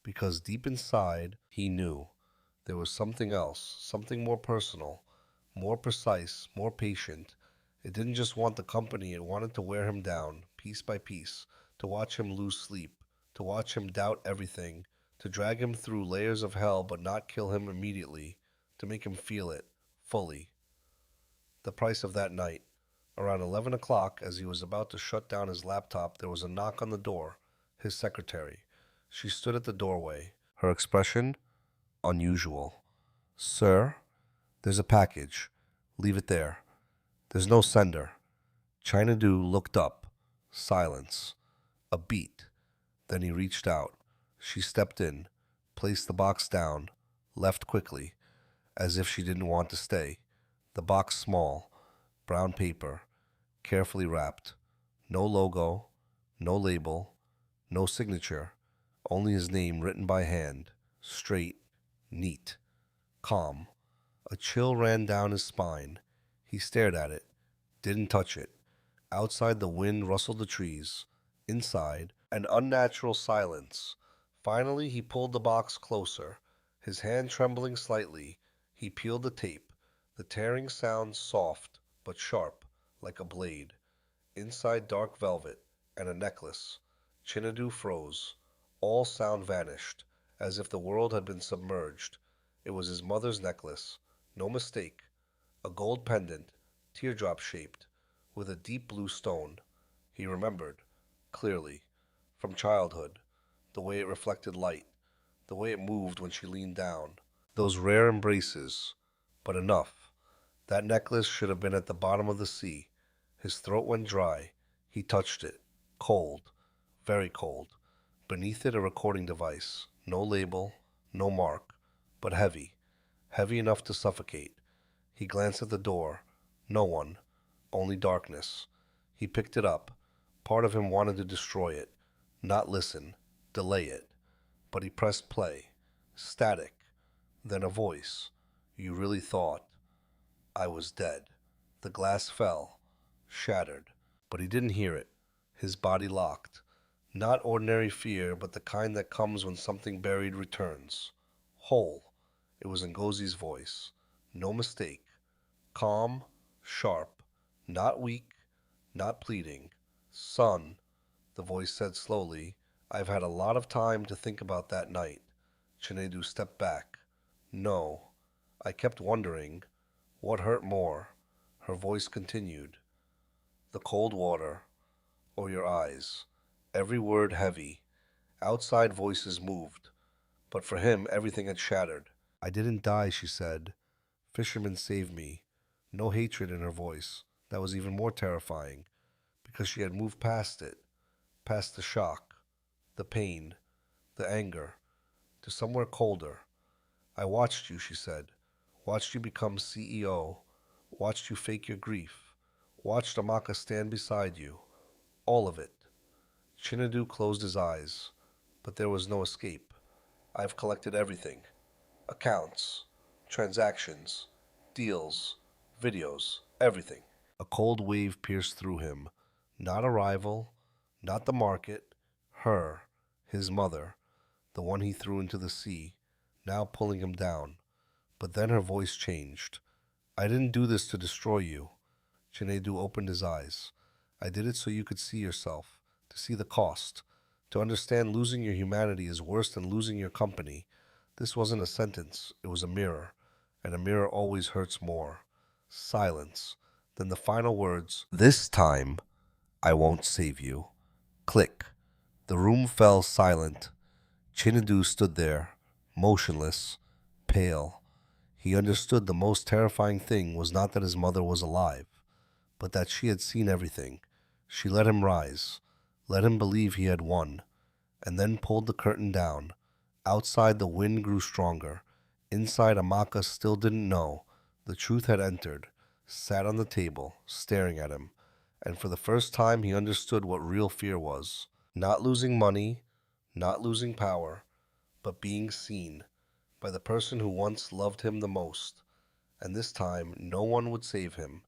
because deep inside, he knew there was something else, something more personal, more precise, more patient. It didn't just want the company, it wanted to wear him down, piece by piece, to watch him lose sleep, to watch him doubt everything, to drag him through layers of hell but not kill him immediately, to make him feel it, fully. The price of that night. Around 11 o'clock, as he was about to shut down his laptop, there was a knock on the door. His secretary. She stood at the doorway. Her expression? Unusual. Sir? There's a package. Leave it there. There's no sender. Chinedu looked up. Silence. A beat. Then he reached out. She stepped in, placed the box down, left quickly, as if she didn't want to stay. The box small, brown paper, carefully wrapped. No logo, no label, no signature, only his name written by hand, straight, neat, calm. A chill ran down his spine. He stared at it, didn't touch it. Outside, the wind rustled the trees. Inside, an unnatural silence. Finally, he pulled the box closer. His hand trembling slightly, he peeled the tape. The tearing sound soft, but sharp, like a blade. Inside, dark velvet, and a necklace. Chinedu froze. All sound vanished, as if the world had been submerged. It was his mother's necklace. No mistake. A gold pendant, teardrop-shaped, with a deep blue stone. He remembered, clearly, from childhood, the way it reflected light, the way it moved when she leaned down. Those rare embraces. But enough. That necklace should have been at the bottom of the sea. His throat went dry. He touched it. Cold. Very cold. Beneath it, a recording device. No label, no mark, but heavy. Heavy enough to suffocate. He glanced at the door. No one. Only darkness. He picked it up. Part of him wanted to destroy it. Not listen. Delay it. But he pressed play. Static. Then a voice. You really thought I was dead. The glass fell. Shattered. But he didn't hear it. His body locked. Not ordinary fear, but the kind that comes when something buried returns. Whole. It was Ngozi's voice. No mistake. Calm, sharp, not weak, not pleading. Son, the voice said slowly, I've had a lot of time to think about that night. Chinedu stepped back. No. I kept wondering, what hurt more? Her voice continued. The cold water, or your eyes. Every word heavy. Outside voices moved, but for him everything had shattered. I didn't die, she said. Fishermen saved me. No hatred in her voice. That was even more terrifying, because she had moved past it, past the shock, the pain, the anger, to somewhere colder. I watched you, she said. Watched you become CEO. Watched you fake your grief. Watched Amaka stand beside you. All of it. Chinedu closed his eyes, but there was no escape. I've collected everything. Accounts, transactions, deals, videos, everything. A cold wave pierced through him. Not a rival, not the market, her, his mother, the one he threw into the sea, now pulling him down. But then her voice changed. I didn't do this to destroy you. Chinedu opened his eyes. I did it so you could see yourself, to see the cost, to understand losing your humanity is worse than losing your company. This wasn't a sentence, it was a mirror, and a mirror always hurts more. Silence. Then the final words, this time, I won't save you. Click. The room fell silent. Chinedu stood there, motionless, pale. He understood the most terrifying thing was not that his mother was alive, but that she had seen everything. She let him rise, let him believe he had won, and then pulled the curtain down. Outside the wind grew stronger. Inside Amaka still didn't know. The truth had entered, sat on the table, staring at him, and for the first time he understood what real fear was. Not losing money, not losing power, but being seen by the person who once loved him the most. And this time, no one would save him.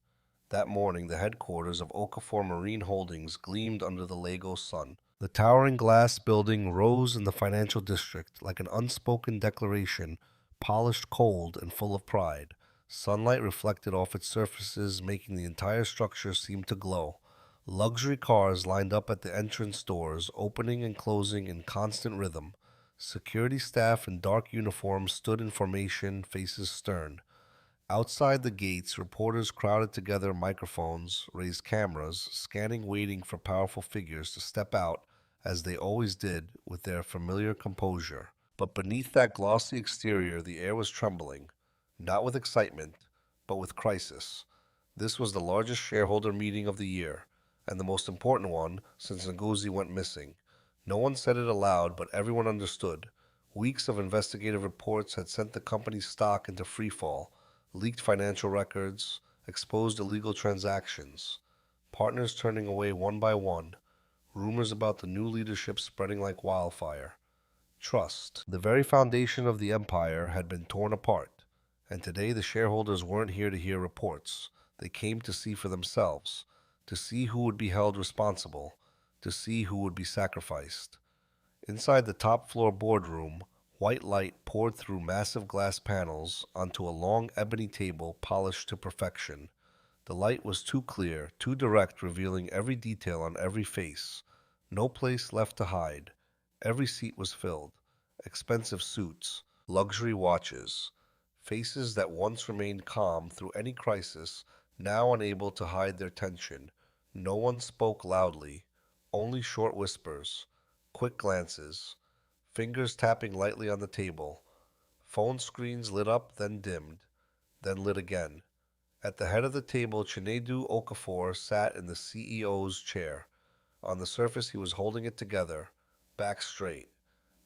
That morning, the headquarters of Okafor Marine Holdings gleamed under the Lagos sun. The towering glass building rose in the financial district like an unspoken declaration, polished cold and full of pride. Sunlight reflected off its surfaces, making the entire structure seem to glow. Luxury cars lined up at the entrance doors, opening and closing in constant rhythm. Security staff in dark uniforms stood in formation, faces stern. Outside the gates, reporters crowded together, microphones, raised cameras, scanning, waiting for powerful figures to step out, as they always did, with their familiar composure. But beneath that glossy exterior, the air was trembling, not with excitement, but with crisis. This was the largest shareholder meeting of the year, and the most important one since Ngozi went missing. No one said it aloud, but everyone understood. Weeks of investigative reports had sent the company's stock into freefall, leaked financial records, exposed illegal transactions, partners turning away one by one, rumors about the new leadership spreading like wildfire. Trust, the very foundation of the empire, had been torn apart, and today the shareholders weren't here to hear reports. They came to see for themselves, to see who would be held responsible, to see who would be sacrificed. Inside the top-floor boardroom, white light poured through massive glass panels onto a long ebony table polished to perfection. The light was too clear, too direct, revealing every detail on every face. No place left to hide. Every seat was filled. Expensive suits, luxury watches, faces that once remained calm through any crisis, now unable to hide their tension. No one spoke loudly, only short whispers, quick glances, fingers tapping lightly on the table. Phone screens lit up, then dimmed, then lit again. At the head of the table, Chinedu Okafor sat in the CEO's chair. On the surface, he was holding it together, back straight,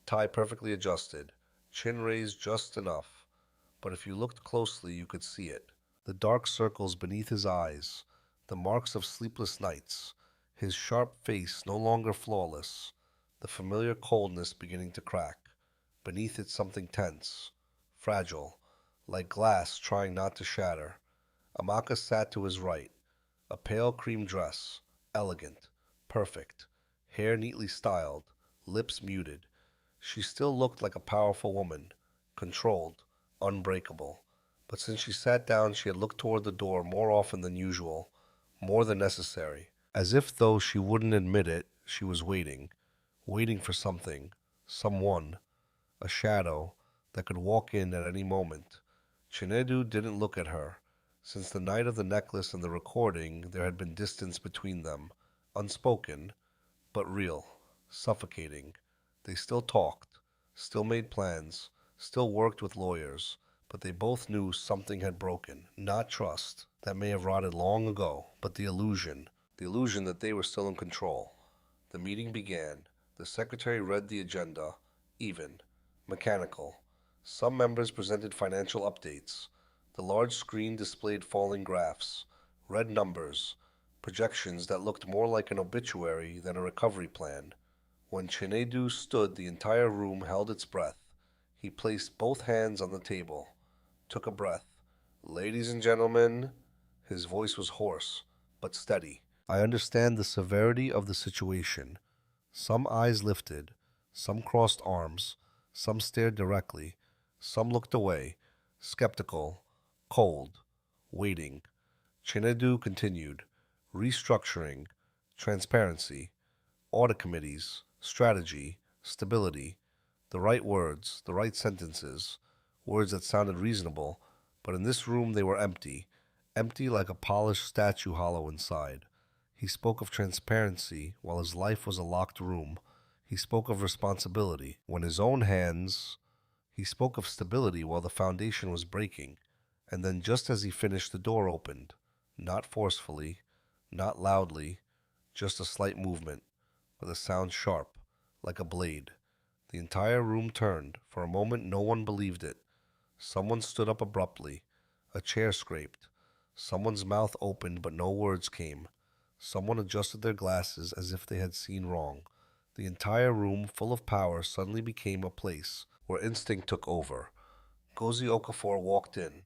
tie perfectly adjusted, chin raised just enough. But if you looked closely, you could see it. The dark circles beneath his eyes, the marks of sleepless nights, his sharp face no longer flawless, the familiar coldness beginning to crack. Beneath it something tense, fragile, like glass trying not to shatter. Amaka sat to his right, a pale cream dress, elegant, perfect, hair neatly styled, lips muted. She still looked like a powerful woman, controlled, unbreakable. But since she sat down, she had looked toward the door more often than usual, more than necessary. As if, though she wouldn't admit it, she was waiting. waiting for something, someone, a shadow that could walk in at any moment. Chinedu didn't look at her. Since the night of the necklace and the recording, there had been distance between them, unspoken, but real, suffocating. They still talked, still made plans, still worked with lawyers, but they both knew something had broken. Not trust, that may have rotted long ago, but the illusion that they were still in control. The meeting began. The secretary read the agenda, even, mechanical. Some members presented financial updates. The large screen displayed falling graphs, red numbers, projections that looked more like an obituary than a recovery plan. When Chinedu stood, the entire room held its breath. He placed both hands on the table, took a breath. "Ladies and gentlemen," his voice was hoarse, but steady. "I understand the severity of the situation." Some eyes lifted, some crossed arms, some stared directly, some looked away, skeptical, cold, waiting. Chinedu continued, "Restructuring, transparency, audit committees, strategy, stability, the right words, the right sentences, words that sounded reasonable, but in this room they were empty, empty like a polished statue hollow inside." He spoke of transparency while his life was a locked room. He spoke of responsibility when his own hands. He spoke of stability while the foundation was breaking. And then just as he finished, the door opened. Not forcefully, not loudly, just a slight movement, with a sound sharp, like a blade. The entire room turned. For a moment no one believed it. Someone stood up abruptly. A chair scraped. Someone's mouth opened but no words came. Someone adjusted their glasses as if they had seen wrong. The entire room, full of power, suddenly became a place where instinct took over. Ngozi Okafor walked in,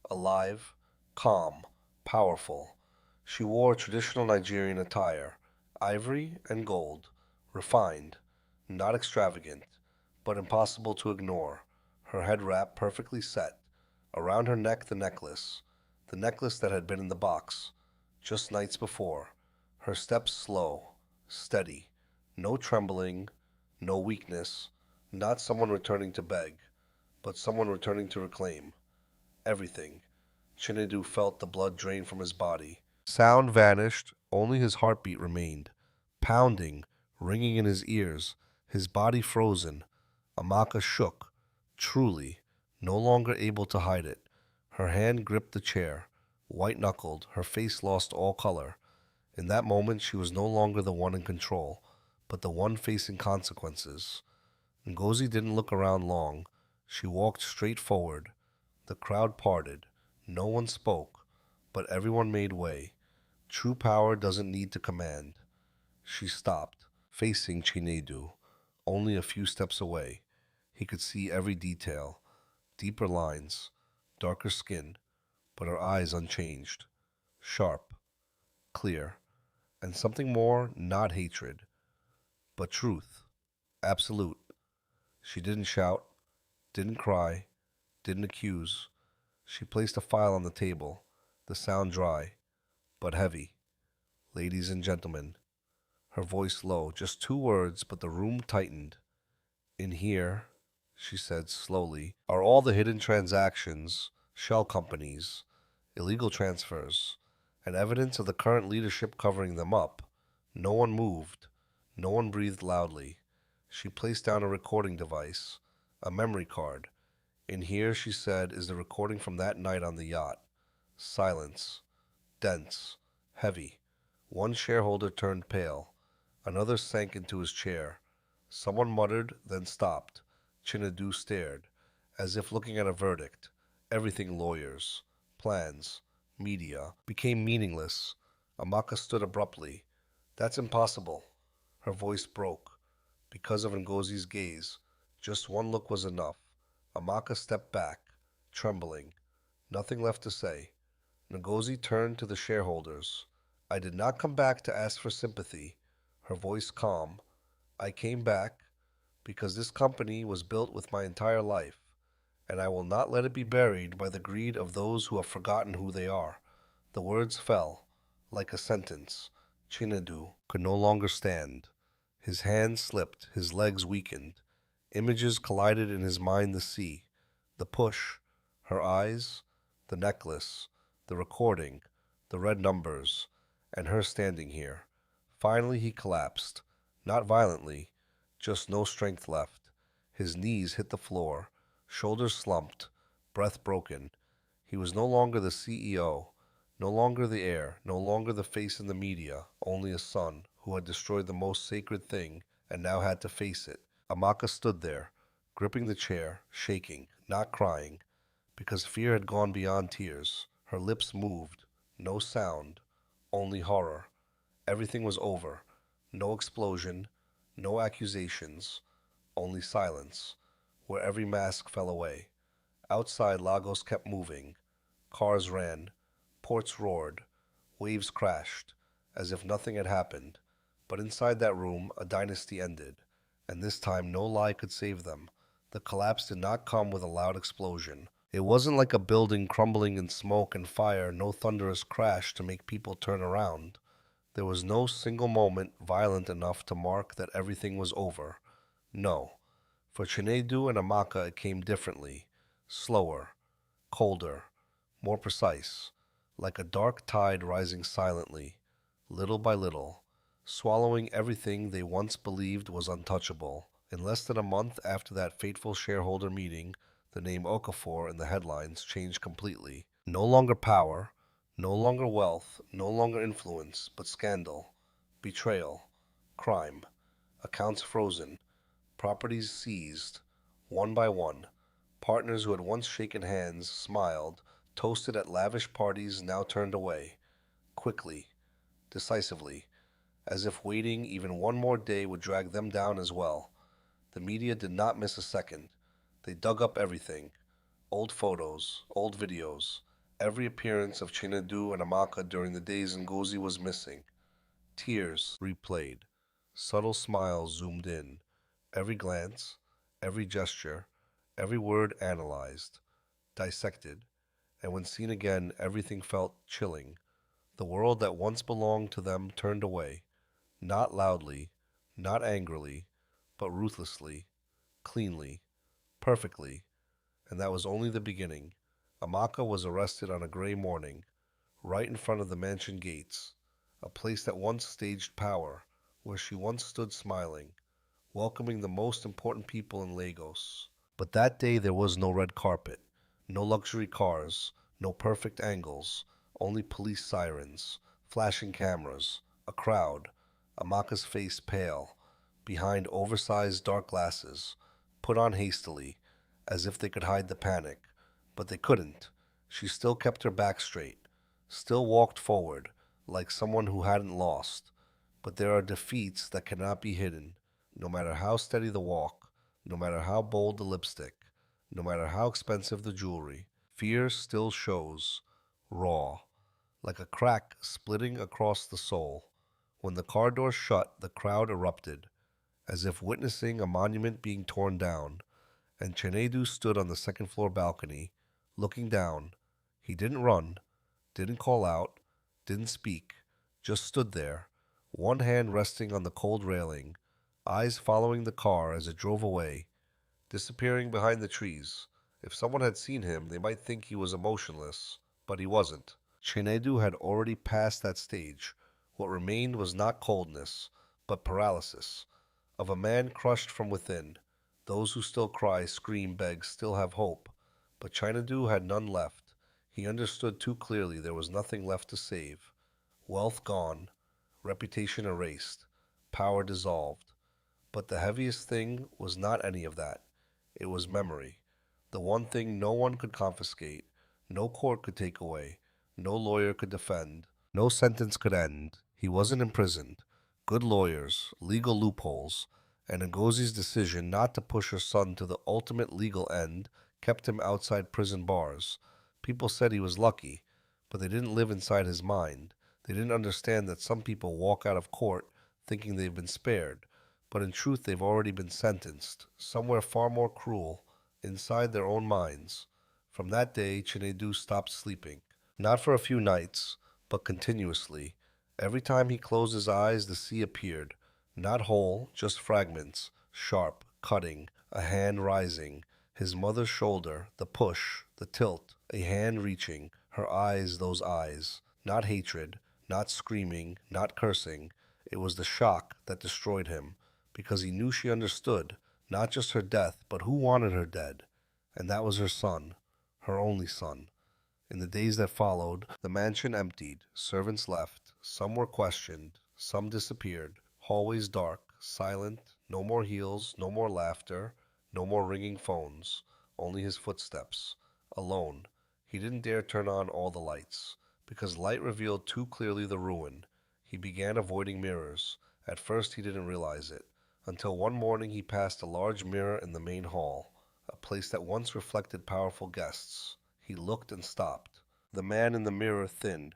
alive, calm, powerful. She wore traditional Nigerian attire, ivory and gold, refined, not extravagant, but impossible to ignore. Her head wrap perfectly set. Around her neck the necklace that had been in the box, just nights before. Her steps slow, steady, no trembling, no weakness, not someone returning to beg, but someone returning to reclaim. Everything. Chinedu felt the blood drain from his body. Sound vanished, only his heartbeat remained, pounding, ringing in his ears, his body frozen. Amaka shook, truly, no longer able to hide it. Her hand gripped the chair, white-knuckled, her face lost all color. In that moment, she was no longer the one in control, but the one facing consequences. Ngozi didn't look around long. She walked straight forward. The crowd parted. No one spoke, but everyone made way. True power doesn't need to command. She stopped, facing Chinedu, only a few steps away. He could see every detail, deeper lines, darker skin, but her eyes unchanged, sharp, clear, and something more, not hatred, but truth, absolute. She didn't shout, didn't cry, didn't accuse. She placed a file on the table, the sound dry, but heavy. "Ladies and gentlemen," her voice low, just 2 words, but the room tightened. "In here," she said slowly, "are all the hidden transactions, shell companies, illegal transfers, and evidence of the current leadership covering them up." No one moved. No one breathed loudly. She placed down a recording device, a memory card. "In here," she said, "is the recording from that night on the yacht." Silence. Dense. Heavy. One shareholder turned pale. Another sank into his chair. Someone muttered, then stopped. Chinedu stared, as if looking at a verdict. Everything lawyers, plans, media, became meaningless. Amaka stood abruptly. "That's impossible." Her voice broke. Because of Ngozi's gaze, just one look was enough. Amaka stepped back, trembling. Nothing left to say. Ngozi turned to the shareholders. "I did not come back to ask for sympathy." Her voice calm. "I came back because this company was built with my entire life, and I will not let it be buried by the greed of those who have forgotten who they are." The words fell, like a sentence. Chinedu could no longer stand. His hands slipped, his legs weakened. Images collided in his mind: the sea, the push, her eyes, the necklace, the recording, the red numbers, and her standing here. Finally, he collapsed. Not violently, just no strength left. His knees hit the floor, shoulders slumped, breath broken. He was no longer the CEO, no longer the heir, no longer the face in the media, only a son who had destroyed the most sacred thing and now had to face it. Amaka stood there, gripping the chair, shaking, not crying, because fear had gone beyond tears. Her lips moved, no sound, only horror. Everything was over. No explosion, no accusations, only silence, where every mask fell away. Outside, Lagos kept moving. Cars ran, ports roared, waves crashed, as if nothing had happened. But inside that room, a dynasty ended, and this time no lie could save them. The collapse did not come with a loud explosion. It wasn't like a building crumbling in smoke and fire, no thunderous crash to make people turn around. There was no single moment violent enough to mark that everything was over. No. For Chinedu and Amaka it came differently. Slower, colder, more precise, like a dark tide rising silently, little by little, swallowing everything they once believed was untouchable. In less than a month after that fateful shareholder meeting, the name Okafor in the headlines changed completely. No longer power, no longer wealth, no longer influence, but scandal, betrayal, crime, accounts frozen, properties seized, one by one. Partners who had once shaken hands, smiled, toasted at lavish parties now turned away, quickly, decisively, as if waiting even one more day would drag them down as well. The media did not miss a second. They dug up everything: old photos, old videos. Every appearance of Chinedu and Amaka during the days Ngozi was missing. Tears replayed. Subtle smiles zoomed in. Every glance, every gesture, every word analyzed, dissected. And when seen again, everything felt chilling. The world that once belonged to them turned away. Not loudly, not angrily, but ruthlessly, cleanly, perfectly. And that was only the beginning. Amaka was arrested on a gray morning, right in front of the mansion gates, a place that once staged power, where she once stood smiling, welcoming the most important people in Lagos. But that day there was no red carpet, no luxury cars, no perfect angles, only police sirens, flashing cameras, a crowd, Amaka's face pale, behind oversized dark glasses, put on hastily, as if they could hide the panic. But they couldn't. She still kept her back straight, still walked forward, like someone who hadn't lost. But there are defeats that cannot be hidden, no matter how steady the walk, no matter how bold the lipstick, no matter how expensive the jewelry. Fear still shows, raw, like a crack splitting across the soul. When the car door shut, the crowd erupted, as if witnessing a monument being torn down, and Chenedu stood on the second floor balcony, looking down. He didn't run, didn't call out, didn't speak, just stood there, one hand resting on the cold railing, eyes following the car as it drove away, disappearing behind the trees. If someone had seen him, they might think he was emotionless, but he wasn't. Chinedu had already passed that stage. What remained was not coldness, but paralysis, of a man crushed from within. Those who still cry, scream, beg, still have hope. But Chinedu had none left. He understood too clearly there was nothing left to save. Wealth gone, reputation erased, power dissolved. But the heaviest thing was not any of that. It was memory. The one thing no one could confiscate, no court could take away, no lawyer could defend, no sentence could end. He wasn't imprisoned. Good lawyers, legal loopholes, and Ngozi's decision not to push her son to the ultimate legal end kept him outside prison bars. People said he was lucky, but they didn't live inside his mind. They didn't understand that some people walk out of court thinking they've been spared, but in truth they've already been sentenced, somewhere far more cruel, inside their own minds. From that day, Chinedu stopped sleeping. Not for a few nights, but continuously. Every time he closed his eyes, the sea appeared. Not whole, just fragments, sharp, cutting, a hand rising, his mother's shoulder, the push, the tilt, a hand reaching, her eyes, those eyes. Not hatred, not screaming, not cursing. It was the shock that destroyed him, because he knew she understood, not just her death, but who wanted her dead. And that was her son, her only son. In the days that followed, the mansion emptied, servants left, some were questioned, some disappeared, hallways dark, silent, no more heels, no more laughter, no more ringing phones, only his footsteps. Alone. He didn't dare turn on all the lights, because light revealed too clearly the ruin. He began avoiding mirrors. At first he didn't realize it, until one morning he passed a large mirror in the main hall, a place that once reflected powerful guests. He looked and stopped. The man in the mirror thinned,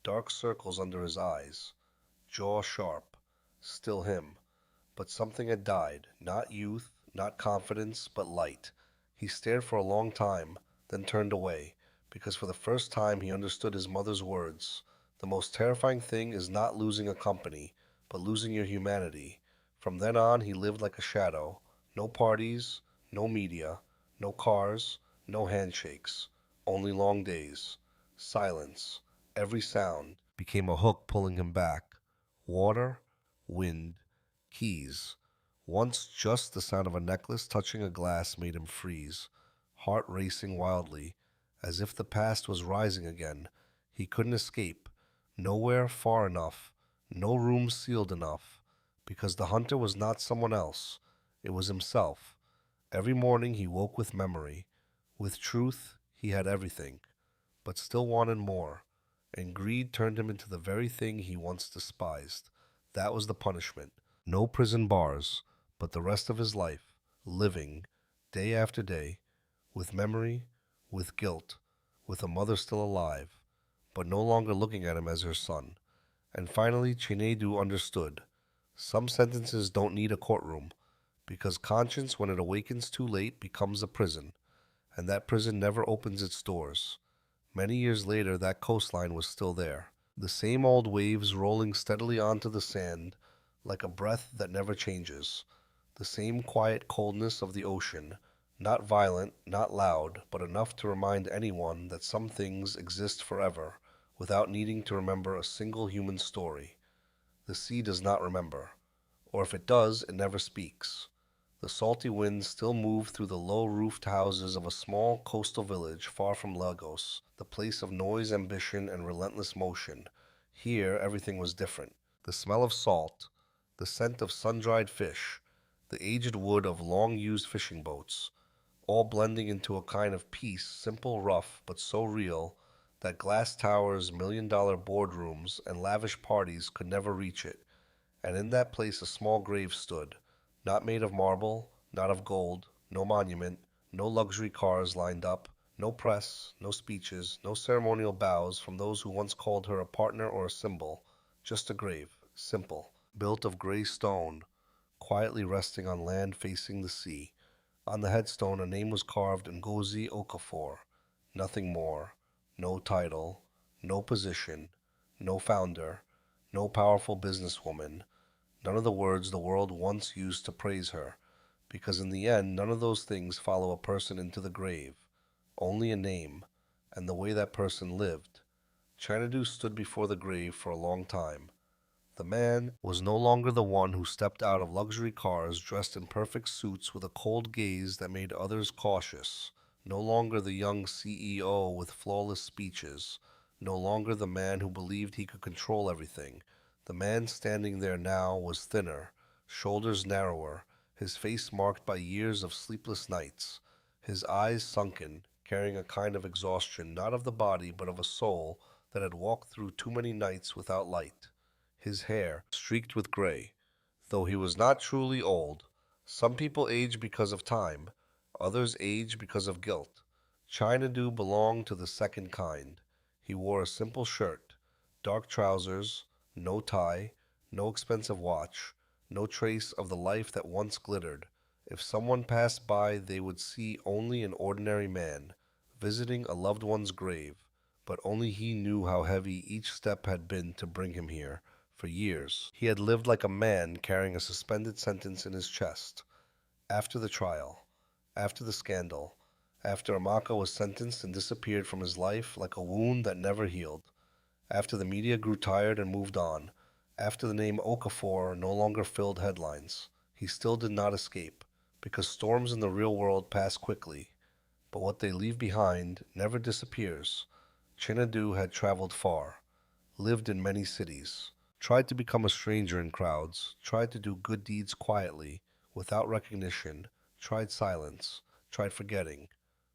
dark circles under his eyes, jaw sharp, still him. But something had died, not youth, not confidence, but light. He stared for a long time, then turned away, because for the first time he understood his mother's words. The most terrifying thing is not losing a company, but losing your humanity. From then on, he lived like a shadow. No parties, no media, no cars, no handshakes. Only long days. Silence. Every sound became a hook pulling him back. Water, wind, keys. Once just the sound of a necklace touching a glass made him freeze, heart racing wildly, as if the past was rising again. He couldn't escape. Nowhere far enough. No room sealed enough. Because the hunter was not someone else. It was himself. Every morning he woke with memory. With truth, he had everything, but still wanted more, and greed turned him into the very thing he once despised. That was the punishment. No prison bars, but the rest of his life, living, day after day, with memory, with guilt, with a mother still alive, but no longer looking at him as her son. And finally, Chinedu understood. Some sentences don't need a courtroom, because conscience, when it awakens too late, becomes a prison, and that prison never opens its doors. Many years later, that coastline was still there, the same old waves rolling steadily onto the sand, like a breath that never changes, the same quiet coldness of the ocean, not violent, not loud, but enough to remind anyone that some things exist forever, without needing to remember a single human story. The sea does not remember, or if it does, it never speaks. The salty winds still move through the low-roofed houses of a small coastal village far from Lagos, the place of noise, ambition, and relentless motion. Here, everything was different. The smell of salt, the scent of sun-dried fish, the aged wood of long-used fishing boats, all blending into a kind of peace, simple, rough, but so real that glass towers, million-dollar boardrooms, and lavish parties could never reach it. And in that place a small grave stood, not made of marble, not of gold, no monument, no luxury cars lined up, no press, no speeches, no ceremonial bows from those who once called her a partner or a symbol, just a grave, simple, built of gray stone, quietly resting on land facing the sea. On the headstone a name was carved Ngozi Okafor, nothing more, no title, no position, no founder, no powerful businesswoman, none of the words the world once used to praise her, because in the end none of those things follow a person into the grave, only a name, and the way that person lived. Xanadu stood before the grave for a long time. The man was no longer the one who stepped out of luxury cars dressed in perfect suits with a cold gaze that made others cautious, no longer the young CEO with flawless speeches, no longer the man who believed he could control everything. The man standing there now was thinner, shoulders narrower, his face marked by years of sleepless nights, his eyes sunken, carrying a kind of exhaustion not of the body but of a soul that had walked through too many nights without light. His hair streaked with gray, though he was not truly old. Some people age because of time, others age because of guilt. Xanadu belonged to the second kind. He wore a simple shirt, dark trousers, no tie, no expensive watch, no trace of the life that once glittered. If someone passed by, they would see only an ordinary man, visiting a loved one's grave, but only he knew how heavy each step had been to bring him here, For years, he had lived like a man carrying a suspended sentence in his chest. After the trial, after the scandal, after Amaka was sentenced and disappeared from his life like a wound that never healed, after the media grew tired and moved on, after the name Okafor no longer filled headlines, he still did not escape, because storms in the real world pass quickly, but what they leave behind never disappears. Chinadu had traveled far, lived in many cities, tried to become a stranger in crowds, tried to do good deeds quietly, without recognition, tried silence, tried forgetting.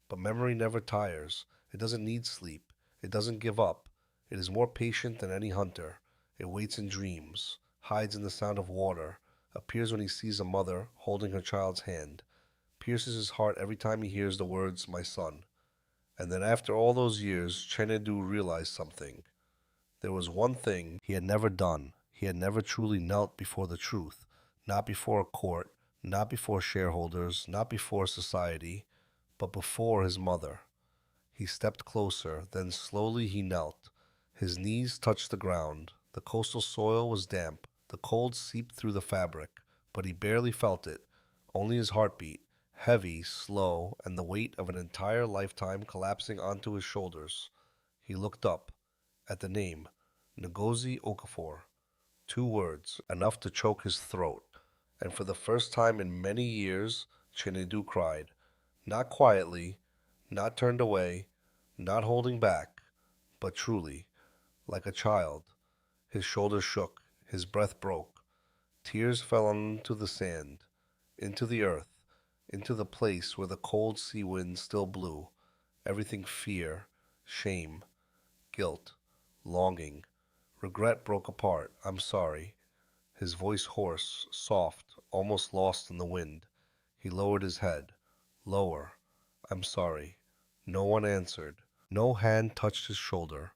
But memory never tires. It doesn't need sleep. It doesn't give up. It is more patient than any hunter. It waits in dreams, hides in the sound of water, appears when he sees a mother holding her child's hand, pierces his heart every time he hears the words, "my son." And then after all those years, Chenedu realized something. There was one thing he had never done. He had never truly knelt before the truth, not before a court, not before shareholders, not before society, but before his mother. He stepped closer, then slowly he knelt. His knees touched the ground. The coastal soil was damp. The cold seeped through the fabric, but he barely felt it, only his heartbeat, heavy, slow, and the weight of an entire lifetime collapsing onto his shoulders. He looked up, at the name, Ngozi Okafor. 2 words, enough to choke his throat. And for the first time in many years, Chinedu cried. Not quietly, not turned away, not holding back, but truly, like a child. His shoulders shook, his breath broke. Tears fell onto the sand, into the earth, into the place where the cold sea wind still blew. Everything fear, shame, guilt, longing, regret broke apart. "I'm sorry." His voice hoarse, soft, almost lost in the wind. He lowered his head. Lower. "I'm sorry." No one answered. No hand touched his shoulder.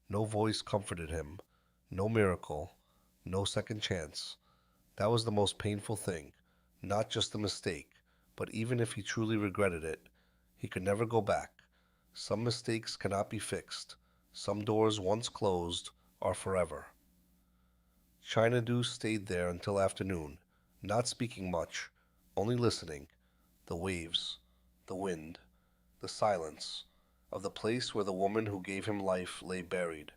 No voice comforted him. No miracle. No second chance. That was the most painful thing. Not just the mistake, but even if he truly regretted it, he could never go back. Some mistakes cannot be fixed. Some doors once closed are forever. Chinadu stayed there until afternoon, not speaking much, only listening. The waves, the wind, the silence of the place where the woman who gave him life lay buried,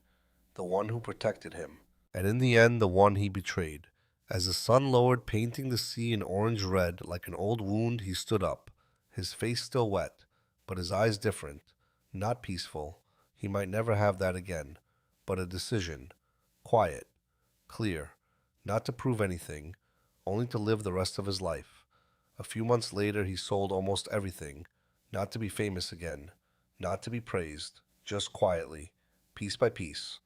the one who protected him, and in the end the one he betrayed. As the sun lowered, painting the sea in orange red like an old wound, he stood up, his face still wet, but his eyes different, not peaceful. He might never have that again, but a decision, quiet, clear, not to prove anything, only to live the rest of his life. A few months later, he sold almost everything, not to be famous again, not to be praised, just quietly, piece by piece.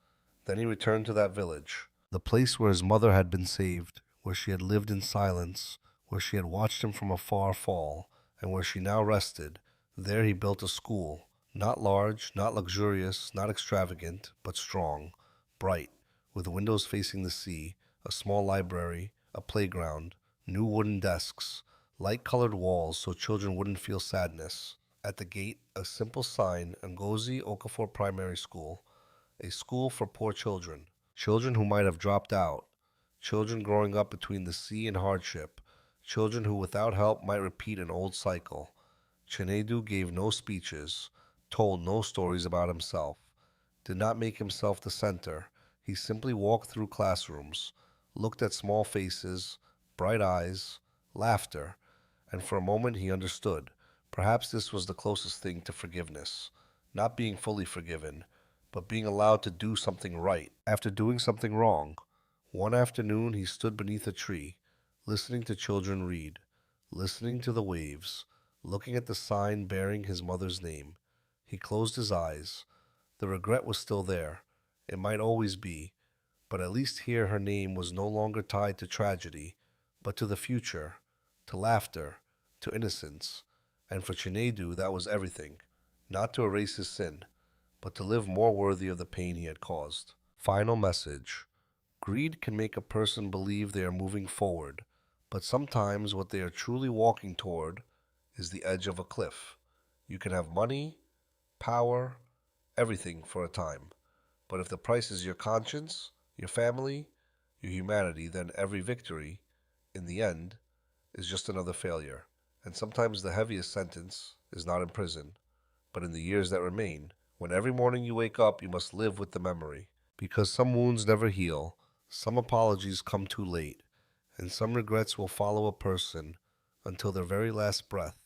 Then he returned to that village, the place where his mother had been saved, where she had lived in silence, where she had watched him from afar fall, and where she now rested. There he built a school, not large, not luxurious, not extravagant, but strong, bright, with windows facing the sea, a small library, a playground, new wooden desks, light-colored walls so children wouldn't feel sadness. At the gate, a simple sign, Ngozi Okafor Primary School, a school for poor children, children who might have dropped out, children growing up between the sea and hardship, children who without help might repeat an old cycle. Chinedu gave no speeches, told no stories about himself, did not make himself the center. He simply walked through classrooms, looked at small faces, bright eyes, laughter, and for a moment he understood. Perhaps this was the closest thing to forgiveness. Not being fully forgiven, but being allowed to do something right after doing something wrong. One afternoon he stood beneath a tree, listening to children read, listening to the waves, looking at the sign bearing his mother's name. He closed his eyes. The regret was still there. It might always be, but at least here her name was no longer tied to tragedy, but to the future, to laughter, to innocence. And for Chinedu, that was everything. Not to erase his sin, but to live more worthy of the pain he had caused. Final message. Greed can make a person believe they are moving forward, but sometimes what they are truly walking toward is the edge of a cliff. You can have money, power, everything for a time, but if the price is your conscience, your family, your humanity, then every victory, in the end, is just another failure. And sometimes the heaviest sentence is not in prison, but in the years that remain, when every morning you wake up, you must live with the memory. Because some wounds never heal, some apologies come too late, and some regrets will follow a person until their very last breath.